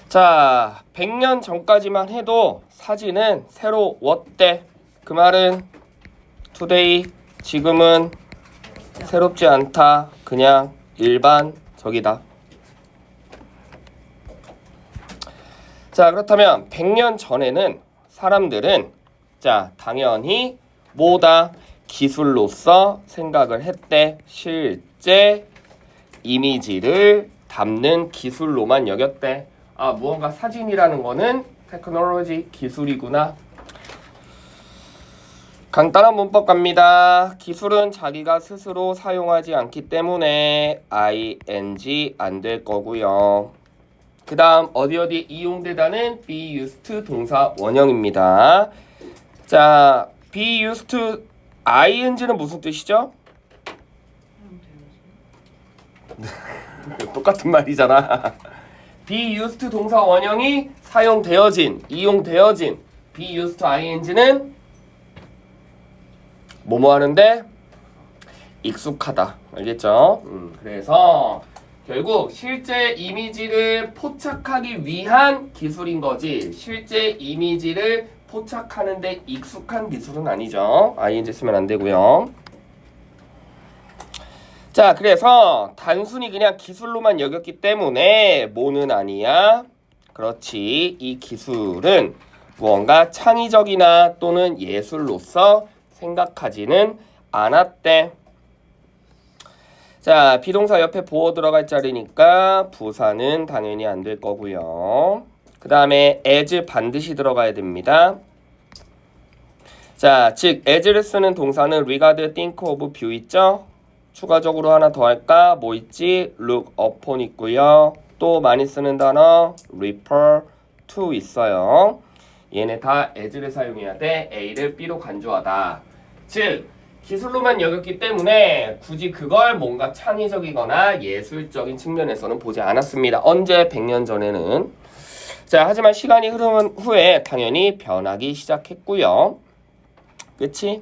자, 100년 전까지만 해도 사진은 새로웠대. 그 말은 today, 지금은 새롭지 않다. 그냥 일반적이다. 자, 그렇다면 100년 전에는 사람들은 자, 당연히 뭐다? 기술로서 생각을 했대. 실제 이미지를 담는 기술로만 여겼대. 아, 무언가 사진이라는 거는 테크놀로지 기술이구나. 간단한 문법 갑니다. 기술은 자기가 스스로 사용하지 않기 때문에 ing 안 될 거고요. 그 다음 어디 이용되다는 be used to 동사 원형입니다. 자, be used to ing는 무슨 뜻이죠? 똑같은 말이잖아. be used to 동사 원형이 사용되어진, 이용되어진. be used to ing는 뭐뭐 하는데 익숙하다. 알겠죠? 그래서 결국 실제 이미지를 포착하기 위한 기술인 거지 실제 이미지를 포착하는데 익숙한 기술은 아니죠. ing 쓰면 안 되고요. 자, 그래서 단순히 그냥 기술로만 여겼기 때문에 뭐는 아니야. 그렇지. 이 기술은 무언가 창의적이나 또는 예술로서 생각하지는 않았대. 자, 비동사 옆에 보어 들어갈 자리니까 부사는 당연히 안 될 거고요. 그 다음에 as 반드시 들어가야 됩니다. 자, 즉 as를 쓰는 동사는 regard, think of, view 있죠? 추가적으로 하나 더 할까? 뭐 있지? look upon 있고요. 또 많이 쓰는 단어 refer to 있어요. 얘네 다 as를 사용해야 돼. A를 B로 간주하다. 즉 기술로만 여겼기 때문에 굳이 그걸 뭔가 창의적이거나 예술적인 측면에서는 보지 않았습니다. 언제? 100년 전에는. 자, 하지만 시간이 흐른 후에 당연히 변하기 시작했고요. 그치?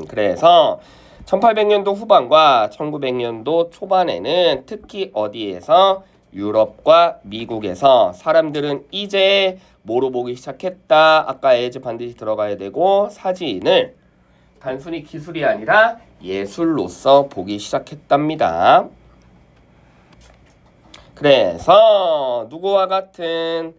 그래서 1800년도 후반과 1900년도 초반에는 특히 어디에서 유럽과 미국에서 사람들은 이제 뭐로 보기 시작했다. 아까 as 반드시 들어가야 되고 사진을 단순히 기술이 아니라 예술로서 보기 시작했답니다. 그래서 누구와 같은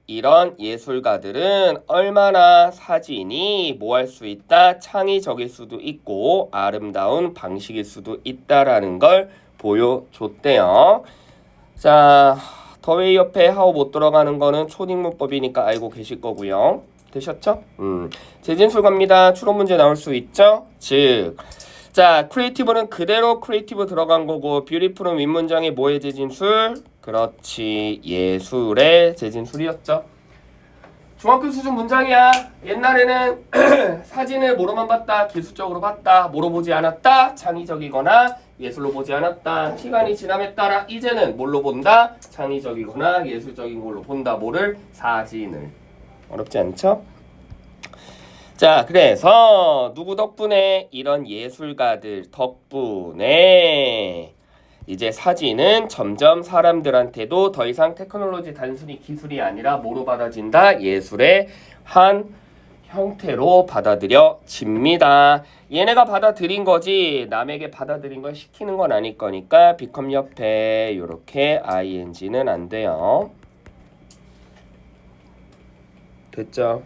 이런 예술가들은 얼마나 사진이 뭐 할 수 있다? 창의적일 수도 있고 아름다운 방식일 수도 있다라는 걸 보여줬대요. 자, 더웨이 옆에 하우 못 들어가는 거는 초딩 문법이니까 알고 계실 거고요. 되셨죠? 재진술 갑니다. 추론 문제 나올 수 있죠? 즉, 자, 크리에이티브는 그대로 크리에이티브 들어간 거고 뷰티풀은 윗문장에 뭐의 재진술? 그렇지, 예술의 재진술이었죠. 중학교 수준 문장이야. 옛날에는 사진을 뭐로만 봤다? 기술적으로 봤다. 뭐로 보지 않았다? 창의적이거나 예술로 보지 않았다. 시간이 지남에 따라 이제는 뭘로 본다? 창의적이거나 예술적인 걸로 본다. 뭐를? 사진을. 어렵지 않죠? 자, 그래서 누구 덕분에? 이런 예술가들 덕분에 이제 사진은 점점 사람들한테도 더 이상 테크놀로지 단순히 기술이 아니라 뭐로 받아진다? 예술의 한 형태로 받아들여집니다. 얘네가 받아들인 거지 남에게 받아들인 걸 시키는 건 아닐 거니까 become 옆에 이렇게 ing는 안 돼요. 됐죠?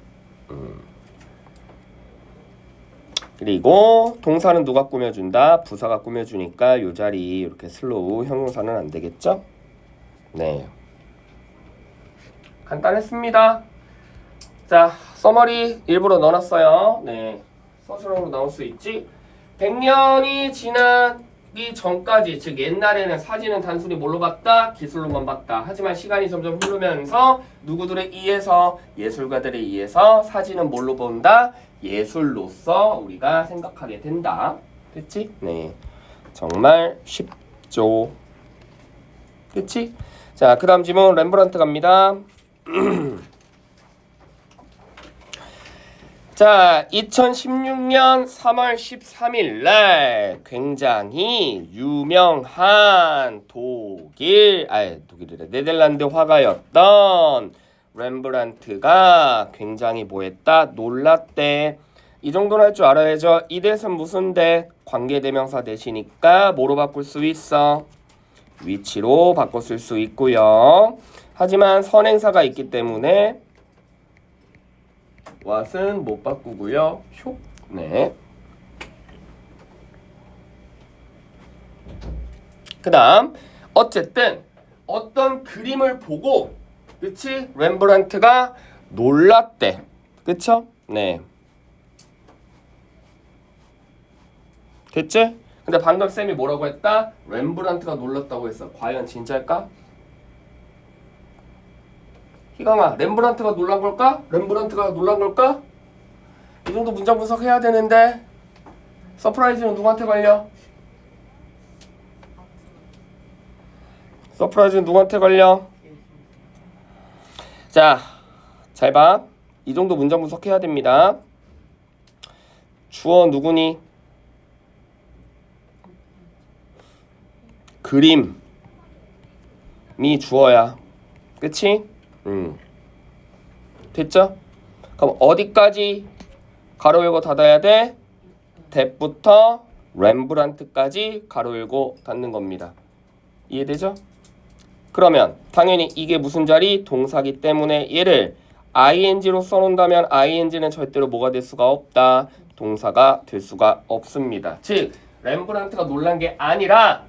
그리고 동사는 누가 꾸며준다? 부사가 꾸며주니까 요 자리 이렇게 슬로우 형용사는 안 되겠죠? 네. 간단했습니다. 자, 서머리 일부러 넣어놨어요. 네. 서술형으로 나올 수 있지? 100년이 지나기 전까지, 즉 옛날에는 사진은 단순히 뭘로 봤다? 기술로만 봤다. 하지만 시간이 점점 흐르면서 누구들에 의해서, 예술가들에 의해서 사진은 뭘로 본다? 예술로서 우리가 생각하게 된다. 됐지? 네. 정말 쉽죠. 그치? 자, 그 다음 질문 렘브란트 갑니다. 자, 2016년 3월 13일 날 굉장히 유명한 독일이래. 네덜란드 화가였던 렘브란트가 굉장히 뭐했다? 놀랐대. 이 정도는 할 줄 알아야죠. 이 대신 무슨 대? 관계대명사 대시니까 뭐로 바꿀 수 있어? 위치로 바꿨을 수 있고요. 하지만 선행사가 있기 때문에 what은 못 바꾸고요. 슉. 네. 그 다음 어쨌든 어떤 그림을 보고 그치? 렘브란트가 놀랐대. 그쵸? 네. 됐지? 근데 방금 쌤이 뭐라고 했다? 렘브란트가 놀랐다고 했어. 과연 진짜일까? 희강아, 렘브란트가 놀란 걸까? 렘브란트가 놀란 걸까? 이 정도 문장 분석해야 되는데 서프라이즈는 누구한테 걸려? 서프라이즈는 누구한테 걸려? 자, 잘 봐. 이 정도 문장 분석해야 됩니다. 주어 누구니? 그림이 주어야. 그치? 됐죠? 그럼 어디까지 가로 열고 닫아야 돼? that부터 렘브란트까지 가로 열고 닫는 겁니다. 이해되죠? 그러면 당연히 이게 무슨 자리? 동사기 때문에 얘를 ing로 써놓는다면 ing는 절대로 뭐가 될 수가 없다. 동사가 될 수가 없습니다. 즉 렘브란트가 놀란 게 아니라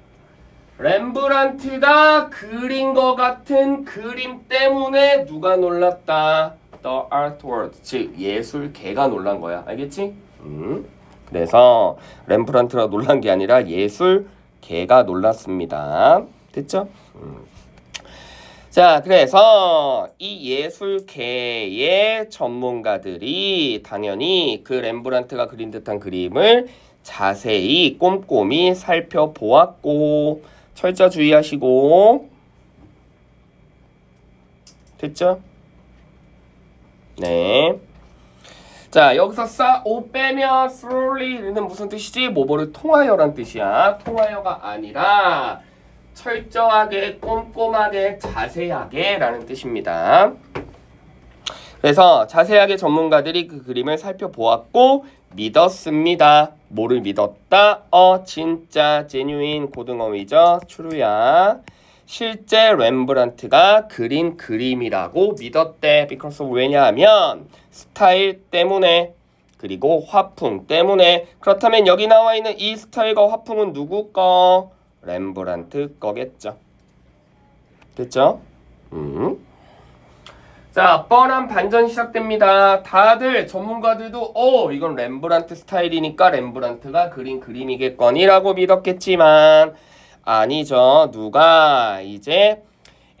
렘브란트가 그린 것 같은 그림 때문에 누가 놀랐다? The artwork, 즉 예술계가 놀란 거야. 알겠지? 그래서 렘브란트가 놀란 게 아니라 예술계가 놀랐습니다. 됐죠? 자, 그래서 이 예술계의 전문가들이 당연히 그 렘브란트가 그린 듯한 그림을 자세히 꼼꼼히 살펴보았고 철자 주의하시고 됐죠? 네. 자, 여기서 오 빼면 thoroughly는 무슨 뜻이지? 뭐뭐를 통하여란 뜻이야. 통하여가 아니라 철저하게, 꼼꼼하게, 자세하게 라는 뜻입니다. 그래서 자세하게 전문가들이 그 그림을 살펴보았고 믿었습니다. 뭐를 믿었다? 진짜 genuine 고등어휘죠. true야. 실제 렘브란트가 그린 그림이라고 믿었대. because 왜냐하면 스타일 때문에 그리고 화풍 때문에. 그렇다면 여기 나와 있는 이 스타일과 화풍은 누구 거? 렘브란트 거겠죠. 됐죠? 자, 뻔한 반전 시작됩니다. 다들 전문가들도 이건 렘브란트 스타일이니까 렘브란트가 그린 그림이겠거니라고 믿었겠지만 아니죠. 누가 이제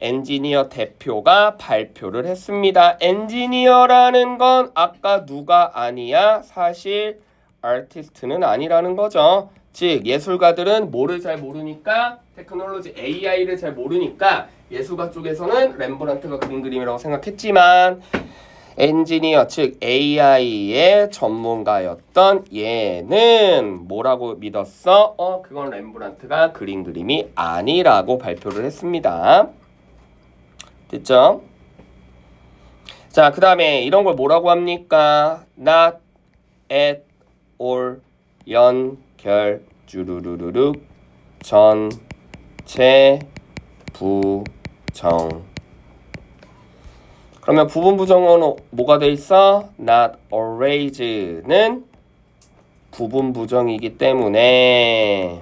엔지니어 대표가 발표를 했습니다. 엔지니어라는 건 아까 누가 아니야? 사실 아티스트는 아니라는 거죠. 즉 예술가들은 뭐를 잘 모르니까 테크놀로지 AI를 잘 모르니까 예술가 쪽에서는 렘브란트가 그린 그림이라고 생각했지만 엔지니어 즉 AI의 전문가였던 얘는 뭐라고 믿었어? 그건 렘브란트가 그린 그림이 아니라고 발표를 했습니다. 됐죠? 자, 그 다음에 이런 걸 뭐라고 합니까? Not at all 연결 주르르르륵 전체 부정. 그러면 부분 부정어는 뭐가 돼 있어? Not always는 부분 부정이기 때문에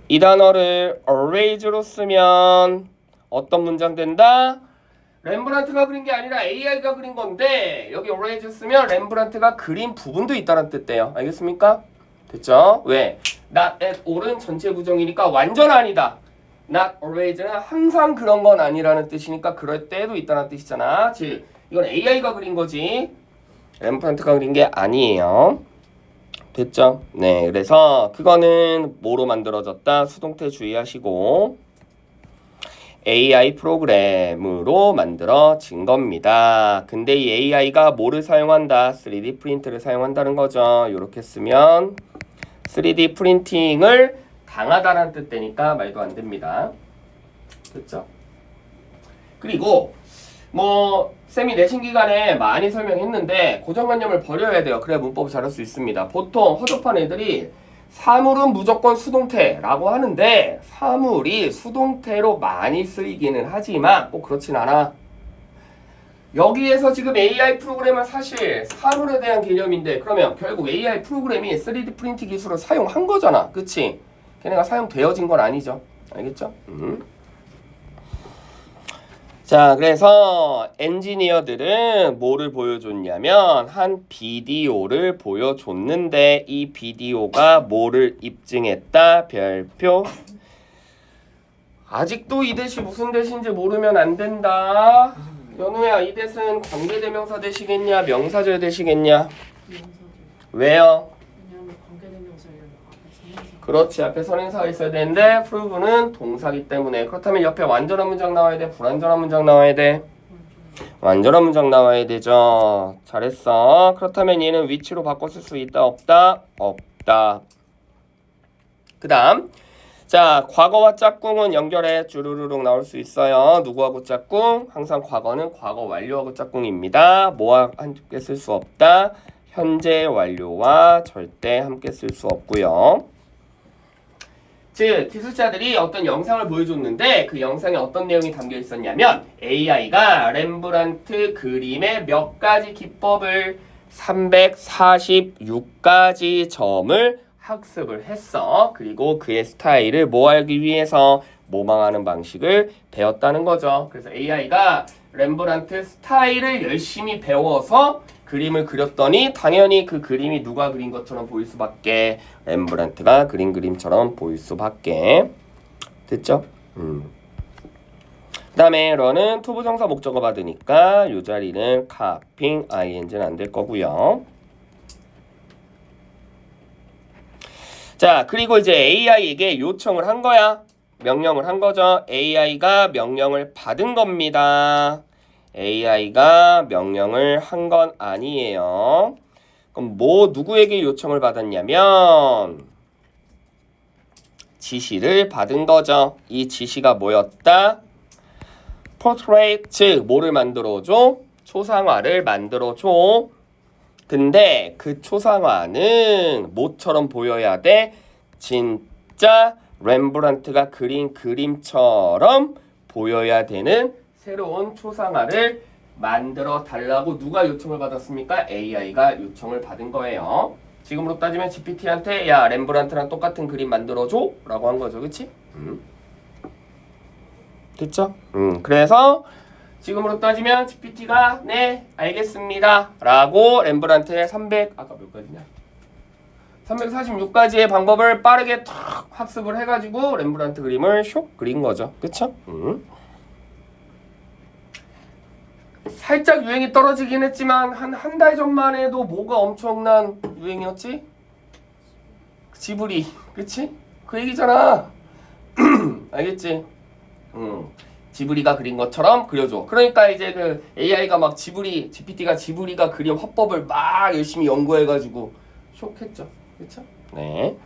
이 단어를 always로 쓰면 어떤 문장 된다? 렘브란트가 그린 게 아니라 AI가 그린 건데 여기 always 쓰면 렘브란트가 그린 부분도 있다는 뜻돼요. 알겠습니까? 됐죠? 왜? Not at all은 전체 부정이니까 완전 아니다. Not always는 항상 그런 건 아니라는 뜻이니까 그럴 때도 있다는 뜻이잖아. 즉 이건 AI가 그린 거지 렘브란트가 그린 게 아니에요. 됐죠? 네, 그래서 그거는 뭐로 만들어졌다? 수동태 주의하시고 AI 프로그램으로 만들어진 겁니다. 근데 이 AI가 뭐를 사용한다? 3D 프린트를 사용한다는 거죠. 이렇게 쓰면 3D 프린팅을 강하다라는 뜻 되니까 말도 안 됩니다. 됐죠? 그리고 뭐 쌤이 내신 기간에 많이 설명했는데 고정관념을 버려야 돼요. 그래야 문법을 잘할 수 있습니다. 보통 허접한 애들이 사물은 무조건 수동태라고 하는데 사물이 수동태로 많이 쓰이기는 하지만 꼭 그렇진 않아. 여기에서 지금 AI 프로그램은 사실 사물에 대한 개념인데 그러면 결국 AI 프로그램이 3D 프린팅 기술을 사용한 거잖아. 그치? 걔네가 사용되어진 건 아니죠. 알겠죠? 자, 그래서 엔지니어들은 뭐를 보여줬냐면 한 비디오를 보여줬는데 이 비디오가 뭐를 입증했다? 별표. 아직도 이 대시 무슨 대시인지 모르면 안 된다. 연우야, 이 대신 관계대명사 대시겠냐? 명사절 대시겠냐? 왜요? 그렇지, 앞에 선행사가 있어야 되는데 prove는 동사기 때문에. 그렇다면 옆에 완전한 문장 나와야 돼? 불완전한 문장 나와야 돼? 완전한 문장 나와야 되죠. 잘했어. 그렇다면 얘는 위치로 바꿔 쓸 수 있다? 없다? 없다. 그 다음 자, 과거와 짝꿍은 연결해 주르르륵 나올 수 있어요. 누구하고 짝꿍? 항상 과거는 과거 완료하고 짝꿍입니다. 뭐와 함께 쓸 수 없다? 현재 완료와 절대 함께 쓸 수 없고요. 즉, 기술자들이 어떤 영상을 보여줬는데 그 영상에 어떤 내용이 담겨 있었냐면 AI가 렘브란트 그림의 몇 가지 기법을 346가지 점을 학습을 했어. 그리고 그의 스타일을 모하기 위해서 모방하는 방식을 배웠다는 거죠. 그래서 AI가 렘브란트 스타일을 열심히 배워서 그림을 그렸더니 당연히 그 그림이 누가 그린 것처럼 보일 수밖에, 렘브란트가 그린 그림처럼 보일 수밖에. 됐죠? 그 다음에 런은 투부정사 목적어 받으니까 이 자리는 카핑 ing는 안 될 거고요. 자, 그리고 이제 AI에게 요청을 한 거야. 명령을 한 거죠. AI가 명령을 받은 겁니다. AI가 명령을 한 건 아니에요. 그럼 누구에게 요청을 받았냐면 지시를 받은 거죠. 이 지시가 뭐였다? portrait, 즉 뭐를 만들어줘? 초상화를 만들어줘. 근데 그 초상화는 뭐처럼 보여야 돼? 진짜 렘브란트가 그린 그림처럼 보여야 되는 새로운 초상화를 만들어 달라고 누가 요청을 받았습니까? AI가 요청을 받은 거예요. 지금으로 따지면 GPT한테 야, 렘브란트랑 똑같은 그림 만들어줘 라고 한 거죠. 그치? 됐죠? 그래서 지금으로 따지면 GPT가 네 알겠습니다 라고 렘브란트의 아까 몇 가지냐? 346가지의 방법을 빠르게 탁 학습을 해가지고 렘브란트 그림을 슉 그린 거죠. 그쵸? 살짝 유행이 떨어지긴 했지만 한 달 전만 해도 뭐가 엄청난 유행이었지? 지브리, 그치? 그 얘기잖아. 알겠지? 지브리가 그린 것처럼 그려줘. 그러니까 이제 그 AI가 막 GPT가 지브리가 그린 화법을 막 열심히 연구해가지고 쇼했죠. 그쵸? 네.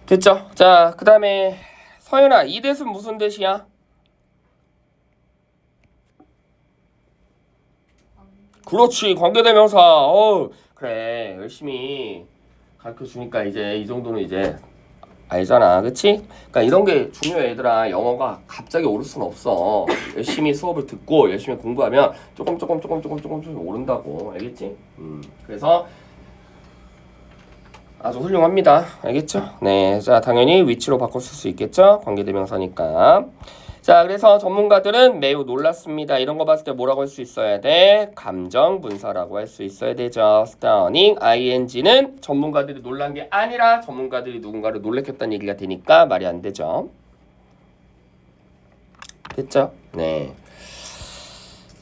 됐죠? 자, 그 다음에 서연아, 이 대은 무슨 대시야? 그렇지, 관계대명사. 그래, 열심히 가르쳐주니까 이제 이 정도는 이제 알잖아, 그치? 그러니까 이런 게 중요해, 얘들아. 영어가 갑자기 오를 수는 없어. 열심히 수업을 듣고 열심히 공부하면 조금 오른다고, 알겠지? 그래서 아주 훌륭합니다, 알겠죠? 네, 자, 당연히 위치로 바꿔 쓸 수 있겠죠? 관계대명사니까. 자, 그래서 전문가들은 매우 놀랐습니다. 이런 거 봤을 때 뭐라고 할 수 있어야 돼? 감정 분사라고 할 수 있어야 되죠. stunning, ing는 전문가들이 놀란 게 아니라 전문가들이 누군가를 놀래켰다는 얘기가 되니까 말이 안 되죠. 됐죠? 네.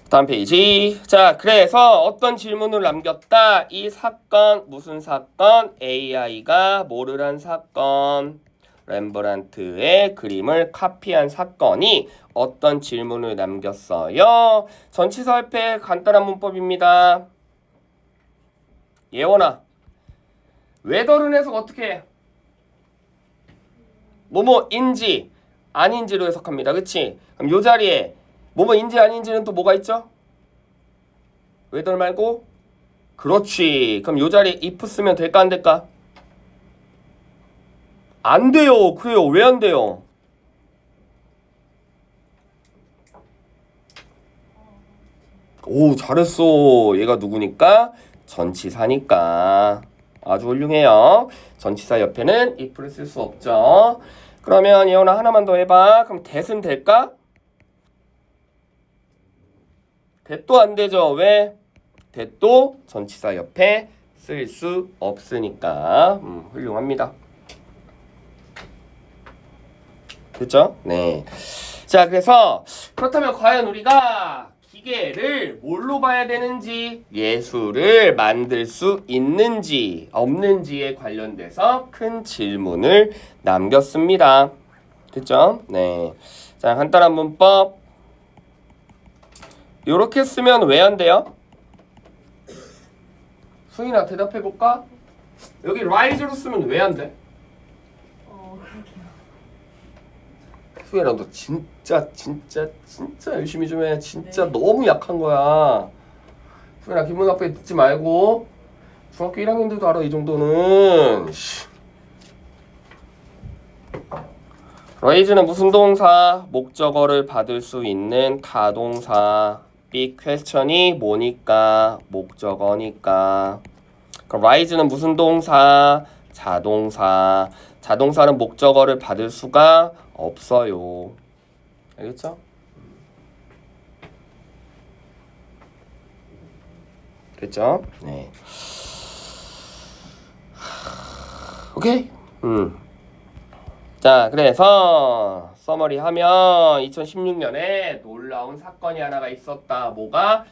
다음 페이지. 자, 그래서 어떤 질문을 남겼다? 이 사건, 무슨 사건? AI가 뭐를 한 사건? 렘브란트의 그림을 카피한 사건이 어떤 질문을 남겼어요? 전치사 옆에 간단한 문법입니다. 예원아, whether는 해석 어떻게 해? 뭐뭐인지 아닌지로 해석합니다. 그치? 그럼 요 자리에 뭐뭐인지 아닌지는 또 뭐가 있죠? whether 말고? 그렇지. 그럼 요 자리에 if 쓰면 될까 안 될까? 안 돼요. 그래요. 왜 안 돼요? 오, 잘했어. 얘가 누구니까? 전치사니까. 아주 훌륭해요. 전치사 옆에는 if를 쓸 수 없죠. 그러면 예원아 하나만 더 해봐. 그럼 that은 될까? that도 안 되죠. 왜? that도 전치사 옆에 쓸 수 없으니까. 훌륭합니다. 됐죠? 네. 자, 그래서 그렇다면 과연 우리가 기계를 뭘로 봐야 되는지, 예술을 만들 수 있는지 없는지에 관련돼서 큰 질문을 남겼습니다. 됐죠? 네. 자, 간단한 문법. 요렇게 쓰면 왜 안 돼요? 수인아 대답해 볼까? 여기 rise로 쓰면 왜 안 돼? 수인아 너 진짜 열심히 좀 해. 진짜 네. 너무 약한 거야. 수인아 기분 나쁘게 듣지 말고. 중학교 1학년들도 알아 이 정도는. raise는 무슨 동사? 목적어를 받을 수 있는 타동사. big question이 뭐니까? 목적어니까. 그럼 rise는 무슨 동사? 자동사. 자동사는 목적어를 받을 수가 없어요. 알겠죠? 됐죠? 네. 오케이. 자, 그래서 서머리 하면 2016년에 놀라운 사건이 하나가 있었다. 뭐가?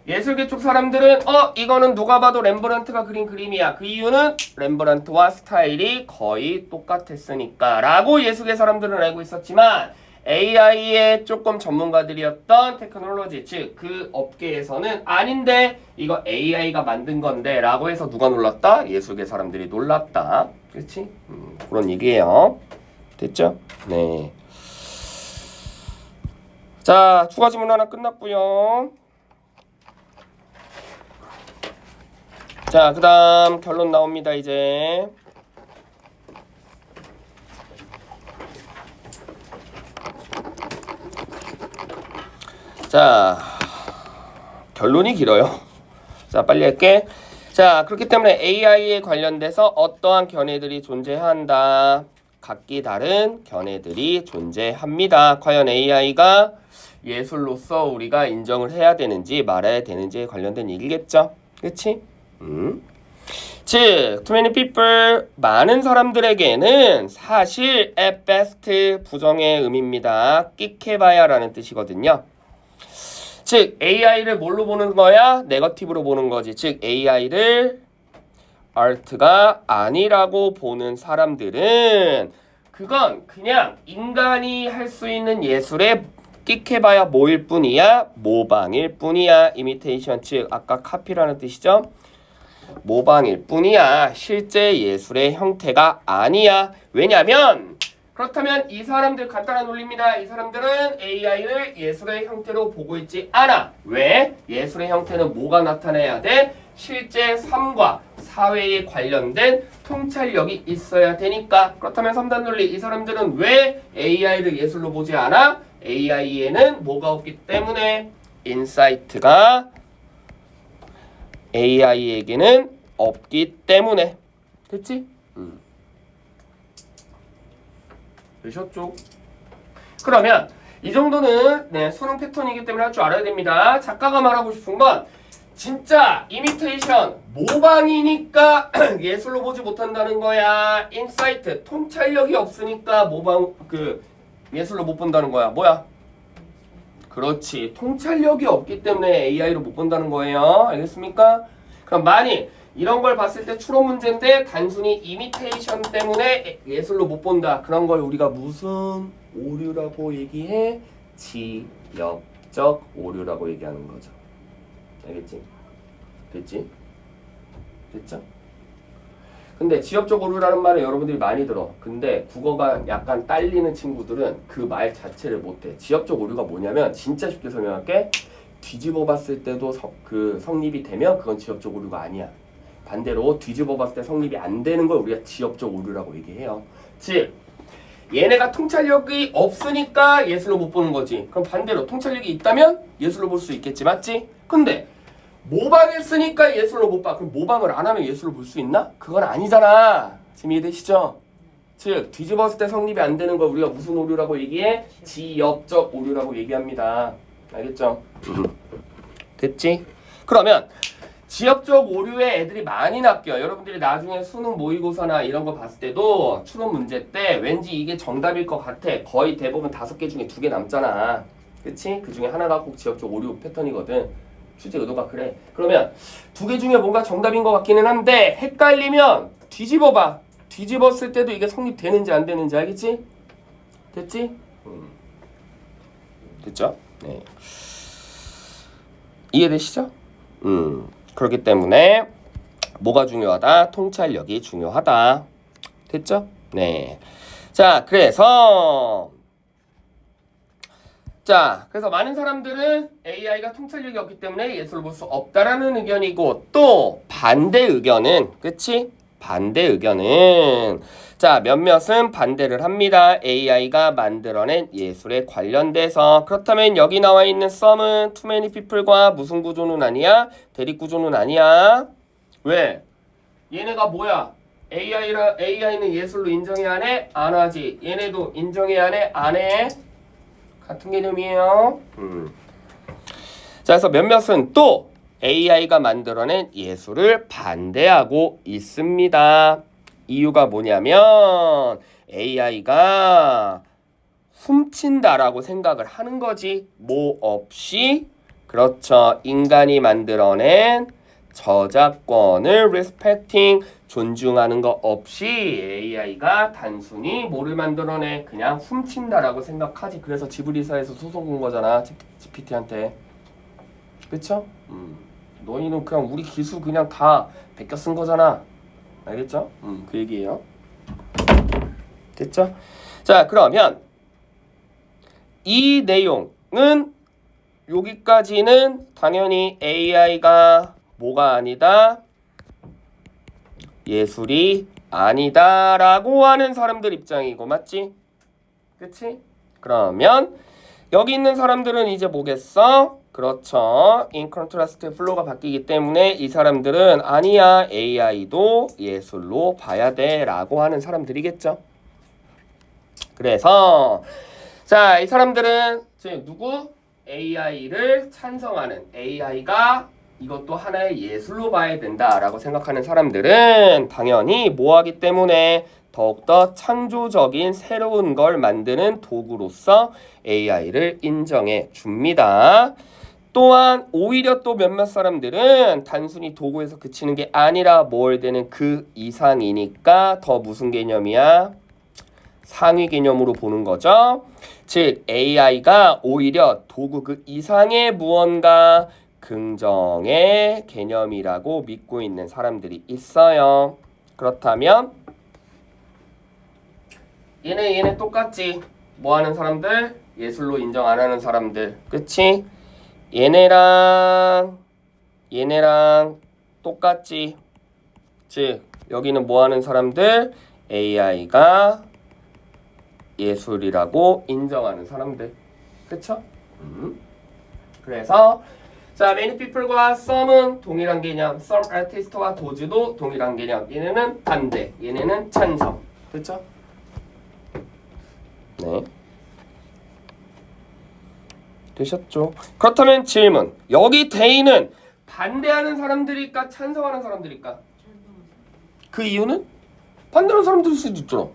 예술계 쪽 사람들은 이거는 누가 봐도 렘브란트가 그린 그림이야. 그 이유는 렘브란트와 스타일이 거의 똑같았으니까 라고 예술계 사람들은 알고 있었지만 AI의 조금 전문가들이었던 테크놀로지, 즉 그 업계에서는 아닌데 이거 AI가 만든 건데 라고 해서 누가 놀랐다? 예술계 사람들이 놀랐다. 그렇지? 그런 얘기예요. 됐죠? 네. 자, 추가 질문 하나 끝났고요. 자, 그 다음 결론 나옵니다. 이제 자, 결론이 길어요. 자, 빨리 할게. 자, 그렇기 때문에 AI에 관련돼서 어떠한 견해들이 존재한다. 각기 다른 견해들이 존재합니다. 과연 AI가 예술로서 우리가 인정을 해야 되는지 말아야 되는지에 관련된 얘기겠죠. 그치? 즉, too many people, 많은 사람들에게는 사실 at best 부정의 의미입니다. 끽해봐야 라는 뜻이거든요. 즉, AI를 뭘로 보는 거야? 네거티브로 보는 거지. 즉, AI를 아트가 아니라고 보는 사람들은 그건 그냥 인간이 할 수 있는 예술에 끽해봐야 뭐일 뿐이야? 모방일 뿐이야. 이미테이션, 즉 아까 카피라는 뜻이죠. 모방일 뿐이야. 실제 예술의 형태가 아니야. 왜냐면 그렇다면 이 사람들 간단한 논리입니다. 이 사람들은 AI를 예술의 형태로 보고 있지 않아. 왜? 예술의 형태는 뭐가 나타나야 돼? 실제 삶과 사회에 관련된 통찰력이 있어야 되니까. 그렇다면 3단 논리, 이 사람들은 왜 AI를 예술로 보지 않아? AI에는 뭐가 없기 때문에 인사이트가 AI에게는 없기 때문에. 됐지? 되셨죠? 그러면 이 정도는 수능 패턴이기 때문에 할 줄 알아야 됩니다. 작가가 말하고 싶은 건 진짜 이미테이션, 모방이니까 예술로 보지 못한다는 거야. 인사이트, 통찰력이 없으니까 예술로 못 본다는 거야. 뭐야? 그렇지. 통찰력이 없기 때문에 AI로 못 본다는 거예요. 알겠습니까? 그럼 만일 이런 걸 봤을 때 추론 문제인데 단순히 이미테이션 때문에 예술로 못 본다. 그런 걸 우리가 무슨 오류라고 얘기해? 지역적 오류라고 얘기하는 거죠. 알겠지? 됐지? 됐죠? 근데 지역적 오류라는 말을 여러분들이 많이 들어. 근데 국어가 약간 딸리는 친구들은 그 말 자체를 못해. 지역적 오류가 뭐냐면 진짜 쉽게 설명할게. 뒤집어 봤을 때도 성립이 되면 그건 지역적 오류가 아니야. 반대로 뒤집어 봤을 때 성립이 안 되는 걸 우리가 지역적 오류라고 얘기해요. 즉 얘네가 통찰력이 없으니까 예술로 못 보는 거지. 그럼 반대로 통찰력이 있다면 예술로 볼 수 있겠지. 맞지? 근데 모방했으니까 예술로 못 봐. 그럼 모방을 안 하면 예술로 볼 수 있나? 그건 아니잖아. 지금 이해되시죠? 즉 뒤집었을 때 성립이 안 되는 걸 우리가 무슨 오류라고 얘기해? 지역적 오류라고 얘기합니다. 알겠죠? 됐지? 그러면 지역적 오류에 애들이 많이 낚여. 여러분들이 나중에 수능 모의고사나 이런 거 봤을 때도 추론 문제 때 왠지 이게 정답일 것 같아. 거의 대부분 5개 중에 2개 남잖아. 그치? 그 중에 하나가 꼭 지역적 오류 패턴이거든. 출제 의도가 그래. 그러면 2개 중에 뭔가 정답인 것 같기는 한데 헷갈리면 뒤집어봐. 뒤집었을 때도 이게 성립되는지 안 되는지 알겠지? 됐지? 됐죠? 네. 이해되시죠? 그렇기 때문에 뭐가 중요하다? 통찰력이 중요하다. 됐죠? 네. 자, 그래서 많은 사람들은 AI가 통찰력이 없기 때문에 예술을 볼 수 없다라는 의견이고 또 반대 의견은 그치? 반대 의견은 자 몇몇은 반대를 합니다. AI가 만들어낸 예술에 관련돼서 그렇다면 여기 나와 있는 some은 too many people과 무슨 구조는 아니야? 대립 구조는 아니야. 왜? 얘네가 뭐야? AI는 예술로 인정해 안 해? 안 하지. 얘네도 인정해 안 해? 안 해. 같은 개념이에요. 자, 그래서 몇몇은 또 AI가 만들어낸 예술을 반대하고 있습니다. 이유가 뭐냐면 AI가 훔친다라고 생각을 하는 거지. 뭐 없이 그렇죠. 인간이 만들어낸 저작권을 respecting 존중하는 거 없이 AI가 단순히 뭐를 만들어내 그냥 훔친다라고 생각하지. 그래서 지브리사에서 소송 건 거잖아. GPT한테. 그쵸? 너희는 그냥 우리 기술 그냥 다 베껴 쓴 거잖아. 알겠죠? 그 얘기예요. 됐죠? 자, 그러면 이 내용은 여기까지는 당연히 AI가 뭐가 아니다? 예술이 아니다라고 하는 사람들 입장이고 맞지? 그치? 그러면 여기 있는 사람들은 이제 뭐겠어? 그렇죠. in contrast flow가 바뀌기 때문에 이 사람들은 아니야 AI도 예술로 봐야 돼 라고 하는 사람들이겠죠. 그래서 자, 이 사람들은 지금 누구? AI를 찬성하는 AI가 이것도 하나의 예술로 봐야 된다라고 생각하는 사람들은 당연히 뭐하기 때문에 더욱더 창조적인 새로운 걸 만드는 도구로서 AI를 인정해 줍니다. 또한 오히려 또 몇몇 사람들은 단순히 도구에서 그치는 게 아니라 뭘 되는 그 이상이니까 더 무슨 개념이야? 상위 개념으로 보는 거죠. 즉 AI가 오히려 도구 그 이상의 무언가 긍정의 개념이라고 믿고 있는 사람들이 있어요. 그렇다면 얘네 똑같지. 뭐 하는 사람들? 예술로 인정 안 하는 사람들. 그치? 얘네랑 똑같지. 즉 여기는 뭐 하는 사람들? AI가 예술이라고 인정하는 사람들. 그쵸? 그래서 자, many people과 some은 동일한 개념, some artist와 does도 동일한 개념. 얘네는 반대, 얘네는 찬성. 됐죠? 네. 되셨죠? 그렇다면 질문. 여기 대의는 반대하는 사람들일까? 찬성하는 사람들일까? 그 이유는? 반대하는 사람들일 수도 있잖아.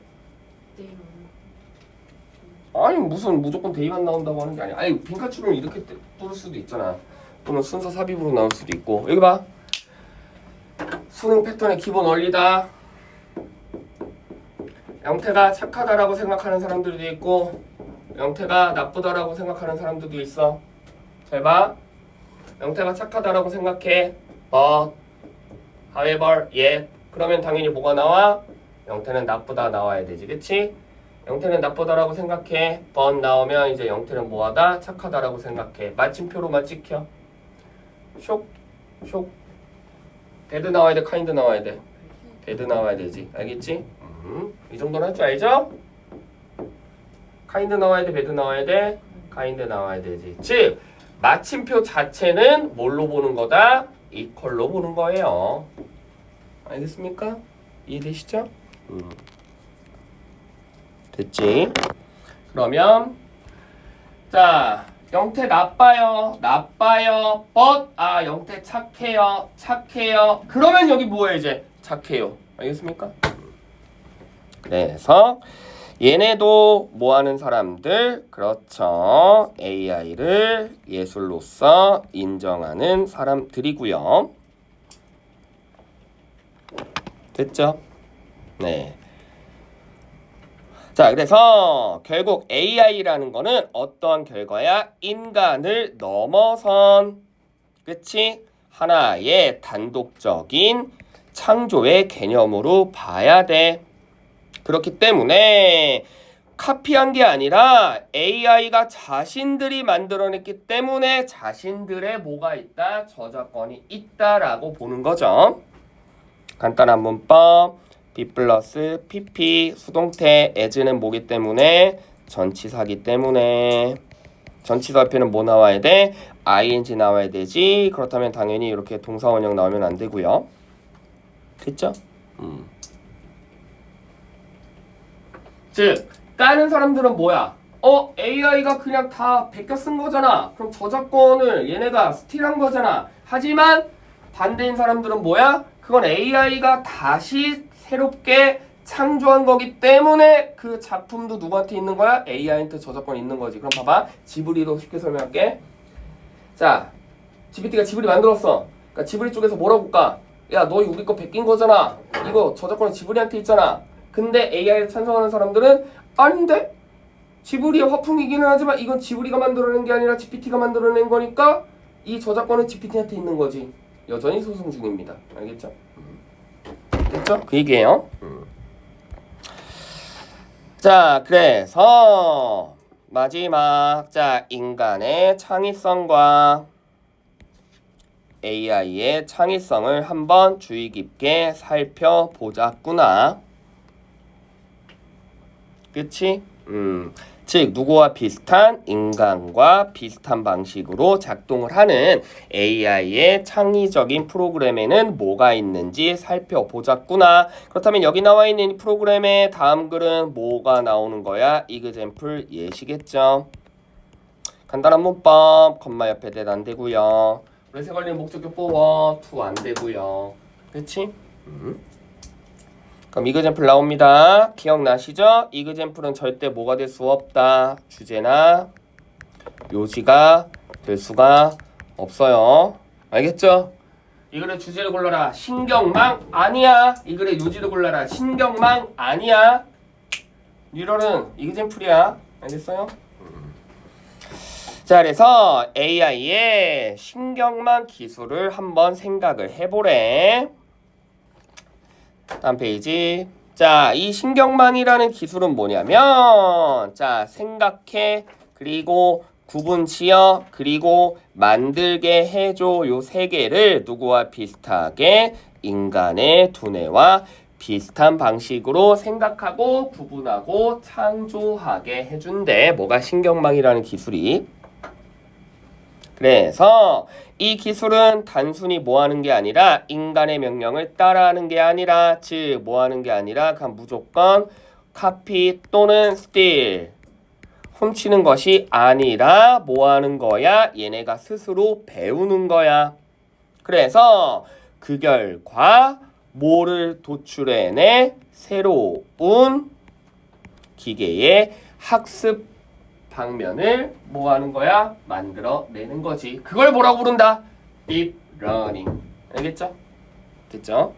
아니 무슨 무조건 대의만 나온다고 하는 게 아니야. 아니 빈칸추를 이렇게 뚫을 수도 있잖아. 또는 순서 삽입으로 나올 수도 있고. 여기 봐. 수능 패턴의 기본 원리다. 영태가 착하다라고 생각하는 사람들도 있고 영태가 나쁘다라고 생각하는 사람들도 있어. 잘 봐. 영태가 착하다라고 생각해. But, however, yet. 그러면 당연히 뭐가 나와? 영태는 나쁘다 나와야 되지. 그치? 영태는 나쁘다라고 생각해. But 나오면 이제 영태는 뭐하다? 착하다라고 생각해. 마침표로만 찍혀. 쇽, 쇽. 배드 나와야 돼? 카인드 나와야 돼? 배드 나와야 되지. 알겠지? 이 정도는 할 줄 알죠? 카인드 나와야 돼? 배드 나와야 돼? 카인드 나와야 되지. 즉 마침표 자체는 뭘로 보는 거다? 이퀄로 보는 거예요. 알겠습니까? 이해되시죠? 됐지? 그러면 자 영태 나빠요. 나빠요. but 영태 착해요. 착해요. 그러면 여기 뭐예요 이제? 착해요. 알겠습니까? 그래서 얘네도 뭐하는 사람들? 그렇죠. AI를 예술로서 인정하는 사람들이고요. 됐죠? 네. 자, 그래서 결국 AI라는 거는 어떠한 결과야? 인간을 넘어선, 그치? 하나의 단독적인 창조의 개념으로 봐야 돼. 그렇기 때문에 카피한 게 아니라 AI가 자신들이 만들어냈기 때문에 자신들의 뭐가 있다? 저작권이 있다라고 보는 거죠. 간단한 문법. B 플러스 PP 수동태 as는 뭐기 때문에 전치사기 때문에 전치사 앞에는 뭐 나와야 돼? ing 나와야 되지. 그렇다면 당연히 이렇게 동사원형 나오면 안 되고요. 됐죠? 즉 다른 사람들은 뭐야? AI가 그냥 다 베껴 쓴 거잖아. 그럼 저작권을 얘네가 스틸한 거잖아. 하지만 반대인 사람들은 뭐야? 그건 AI가 다시 새롭게 창조한 거기 때문에 그 작품도 누구한테 있는 거야? AI한테 저작권이 있는 거지. 그럼 봐봐. 지브리로 쉽게 설명할게. 자, GPT가 지브리 만들었어. 그러니까 지브리 쪽에서 뭐라고 볼까? 야, 너 우리 거 베낀 거잖아. 이거 저작권은 지브리한테 있잖아. 근데 AI를 찬성하는 사람들은 아닌데? 지브리의 화풍이기는 하지만 이건 지브리가 만들어낸 게 아니라 GPT가 만들어낸 거니까 이 저작권은 GPT한테 있는 거지. 여전히 소송 중입니다. 알겠죠? 됐죠? 그 얘기예요. 자, 그래서 마지막 자 인간의 창의성과 AI의 창의성을 한번 주의 깊게 살펴보자꾸나. 그치? 즉 누구와 비슷한 인간과 비슷한 방식으로 작동을 하는 AI의 창의적인 프로그램에는 뭐가 있는지 살펴보자꾸나. 그렇다면 여기 나와 있는 이 프로그램의 다음 글은 뭐가 나오는 거야? example 예시겠죠. 간단한 문법 컴마 옆에 대도 안 되고요. 그래서 걸리는 목적격 보어 to 안 되고요. 그치? 그럼 이그젠플 나옵니다. 기억나시죠? 이그젠플은 절대 뭐가 될 수 없다. 주제나 요지가 될 수가 없어요. 알겠죠? 이 글의 주제를 골라라. 신경망 아니야. 이 글의 요지를 골라라. 신경망 아니야. 뉴럴은 이그젠플이야. 알겠어요? 자, 그래서 AI의 신경망 기술을 한번 생각을 해보래. 다음 페이지. 자, 이 신경망이라는 기술은 뭐냐면 자, 생각해 그리고 구분 지어 그리고 만들게 해줘 요 세 개를 누구와 비슷하게 인간의 두뇌와 비슷한 방식으로 생각하고 구분하고 창조하게 해준대. 뭐가 신경망이라는 기술이. 그래서 이 기술은 단순히 뭐 하는 게 아니라 인간의 명령을 따라하는 게 아니라 즉 뭐 하는 게 아니라 그냥 무조건 카피 또는 스틸 훔치는 것이 아니라 뭐 하는 거야? 얘네가 스스로 배우는 거야. 그래서 그 결과 뭐를 도출해내? 새로운 기계의 학습 방면을 뭐 하는 거야? 만들어내는 거지. 그걸 뭐라고 부른다? Deep Learning. 알겠죠? 됐죠?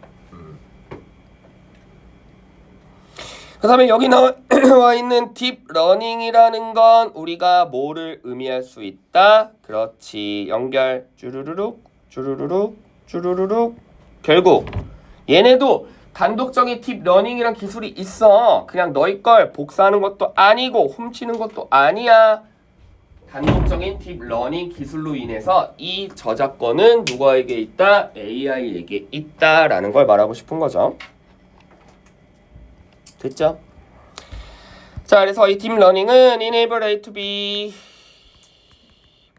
다음에 여기 나와 있는 딥러닝이라는 건 우리가 뭐를 의미할 수 있다? 그렇지. 연결 주르르륵 주르르륵 주르르륵. 결국 얘네도 단독적인 딥러닝이란 기술이 있어. 그냥 너희 걸 복사하는 것도 아니고 훔치는 것도 아니야. 단독적인 딥러닝 기술로 인해서 이 저작권은 누구에게 있다? AI에게 있다라는 걸 말하고 싶은 거죠. 됐죠? 자, 그래서 이 딥러닝은 enable A to B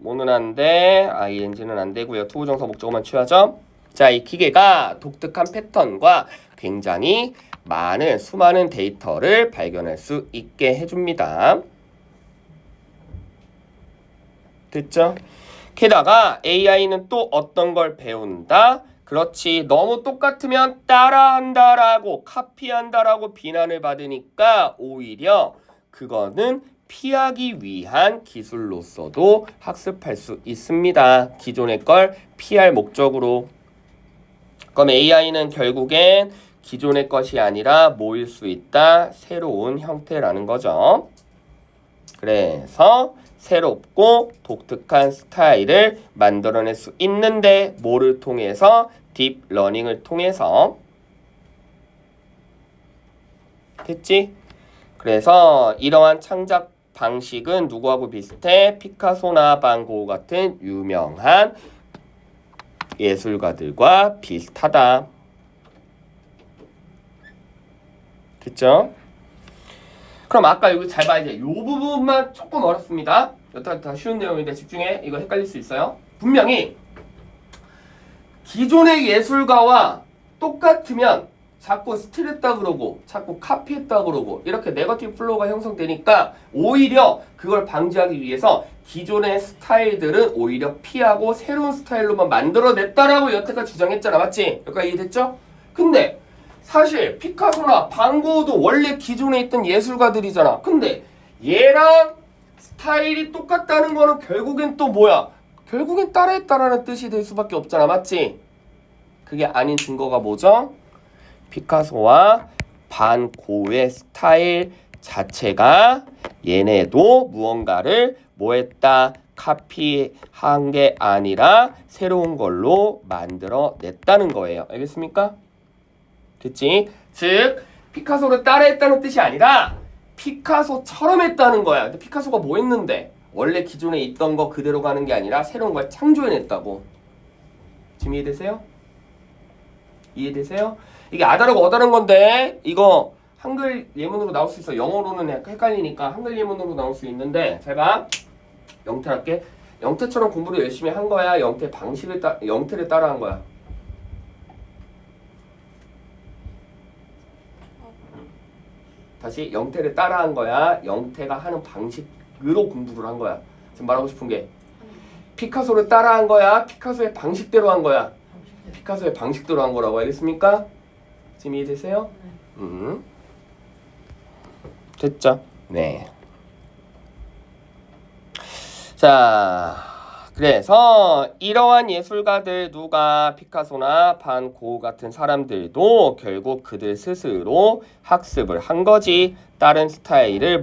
뭐는 안 돼, ing는 안 되고요. 투부정사 목적어만 취하죠. 자, 이 기계가 독특한 패턴과 굉장히 많은 수많은 데이터를 발견할 수 있게 해줍니다. 됐죠? 게다가 AI는 또 어떤 걸 배운다? 그렇지. 너무 똑같으면 따라한다라고 카피한다라고 비난을 받으니까 오히려 그거는 피하기 위한 기술로서도 학습할 수 있습니다. 기존의 걸 피할 목적으로. 그럼 AI는 결국엔 기존의 것이 아니라 뭐일 수 있다? 새로운 형태라는 거죠. 그래서 새롭고 독특한 스타일을 만들어낼 수 있는데 뭐를 통해서? 딥러닝을 통해서. 됐지? 그래서 이러한 창작 방식은 누구하고 비슷해? 피카소나 반 고흐 같은 유명한 예술가들과 비슷하다. 됐죠? 그럼 아까 여기 잘 봐야 돼. 이 부분만 조금 어렵습니다. 여기까지 다 쉬운 내용인데 집중해. 이거 헷갈릴 수 있어요. 분명히 기존의 예술가와 똑같으면 자꾸 스틸했다 그러고 자꾸 카피했다 그러고 이렇게 네거티브 플로우가 형성되니까 오히려 그걸 방지하기 위해서 기존의 스타일들은 오히려 피하고 새로운 스타일로만 만들어냈다라고 여태까지 주장했잖아. 맞지? 여기까지 이해됐죠? 근데 사실 피카소나 반 고흐도 원래 기존에 있던 예술가들이잖아. 근데 얘랑 스타일이 똑같다는 거는 결국엔 또 뭐야? 결국엔 따라했다라는 뜻이 될 수밖에 없잖아. 맞지? 그게 아닌 증거가 뭐죠? 피카소와 반 고흐의 스타일 자체가 얘네도 무언가를 뭐했다? 카피한 게 아니라 새로운 걸로 만들어냈다는 거예요. 알겠습니까? 됐지? 즉 피카소를 따라했다는 뜻이 아니라 피카소처럼 했다는 거야. 근데 피카소가 뭐 했는데? 원래 기존에 있던 거 그대로 가는 게 아니라 새로운 걸 창조해냈다고. 지금 이해되세요? 이해되세요? 이게 아다르고 어다른 건데 이거 한글 예문으로 나올 수 있어. 영어로는 약간 헷갈리니까 한글 예문으로 나올 수 있는데 잘 봐. 영태 할게. 영태처럼 공부를 열심히 한 거야? 영태를 따라한 거야? 다시 영태를 따라한 거야? 영태가 하는 방식으로 공부를 한 거야? 지금 말하고 싶은 게 피카소를 따라한 거야? 피카소의 방식대로 한 거야? 피카소의 방식대로 한 거라고. 알겠습니까? 지금 이해되세요? 됐죠? 네. 자, 그래서 이러한 예술가들 누가 피카소나 반 고흐 같은 사람들도 결국 그들 스스로 학습을 한 거지. 다른 스타일을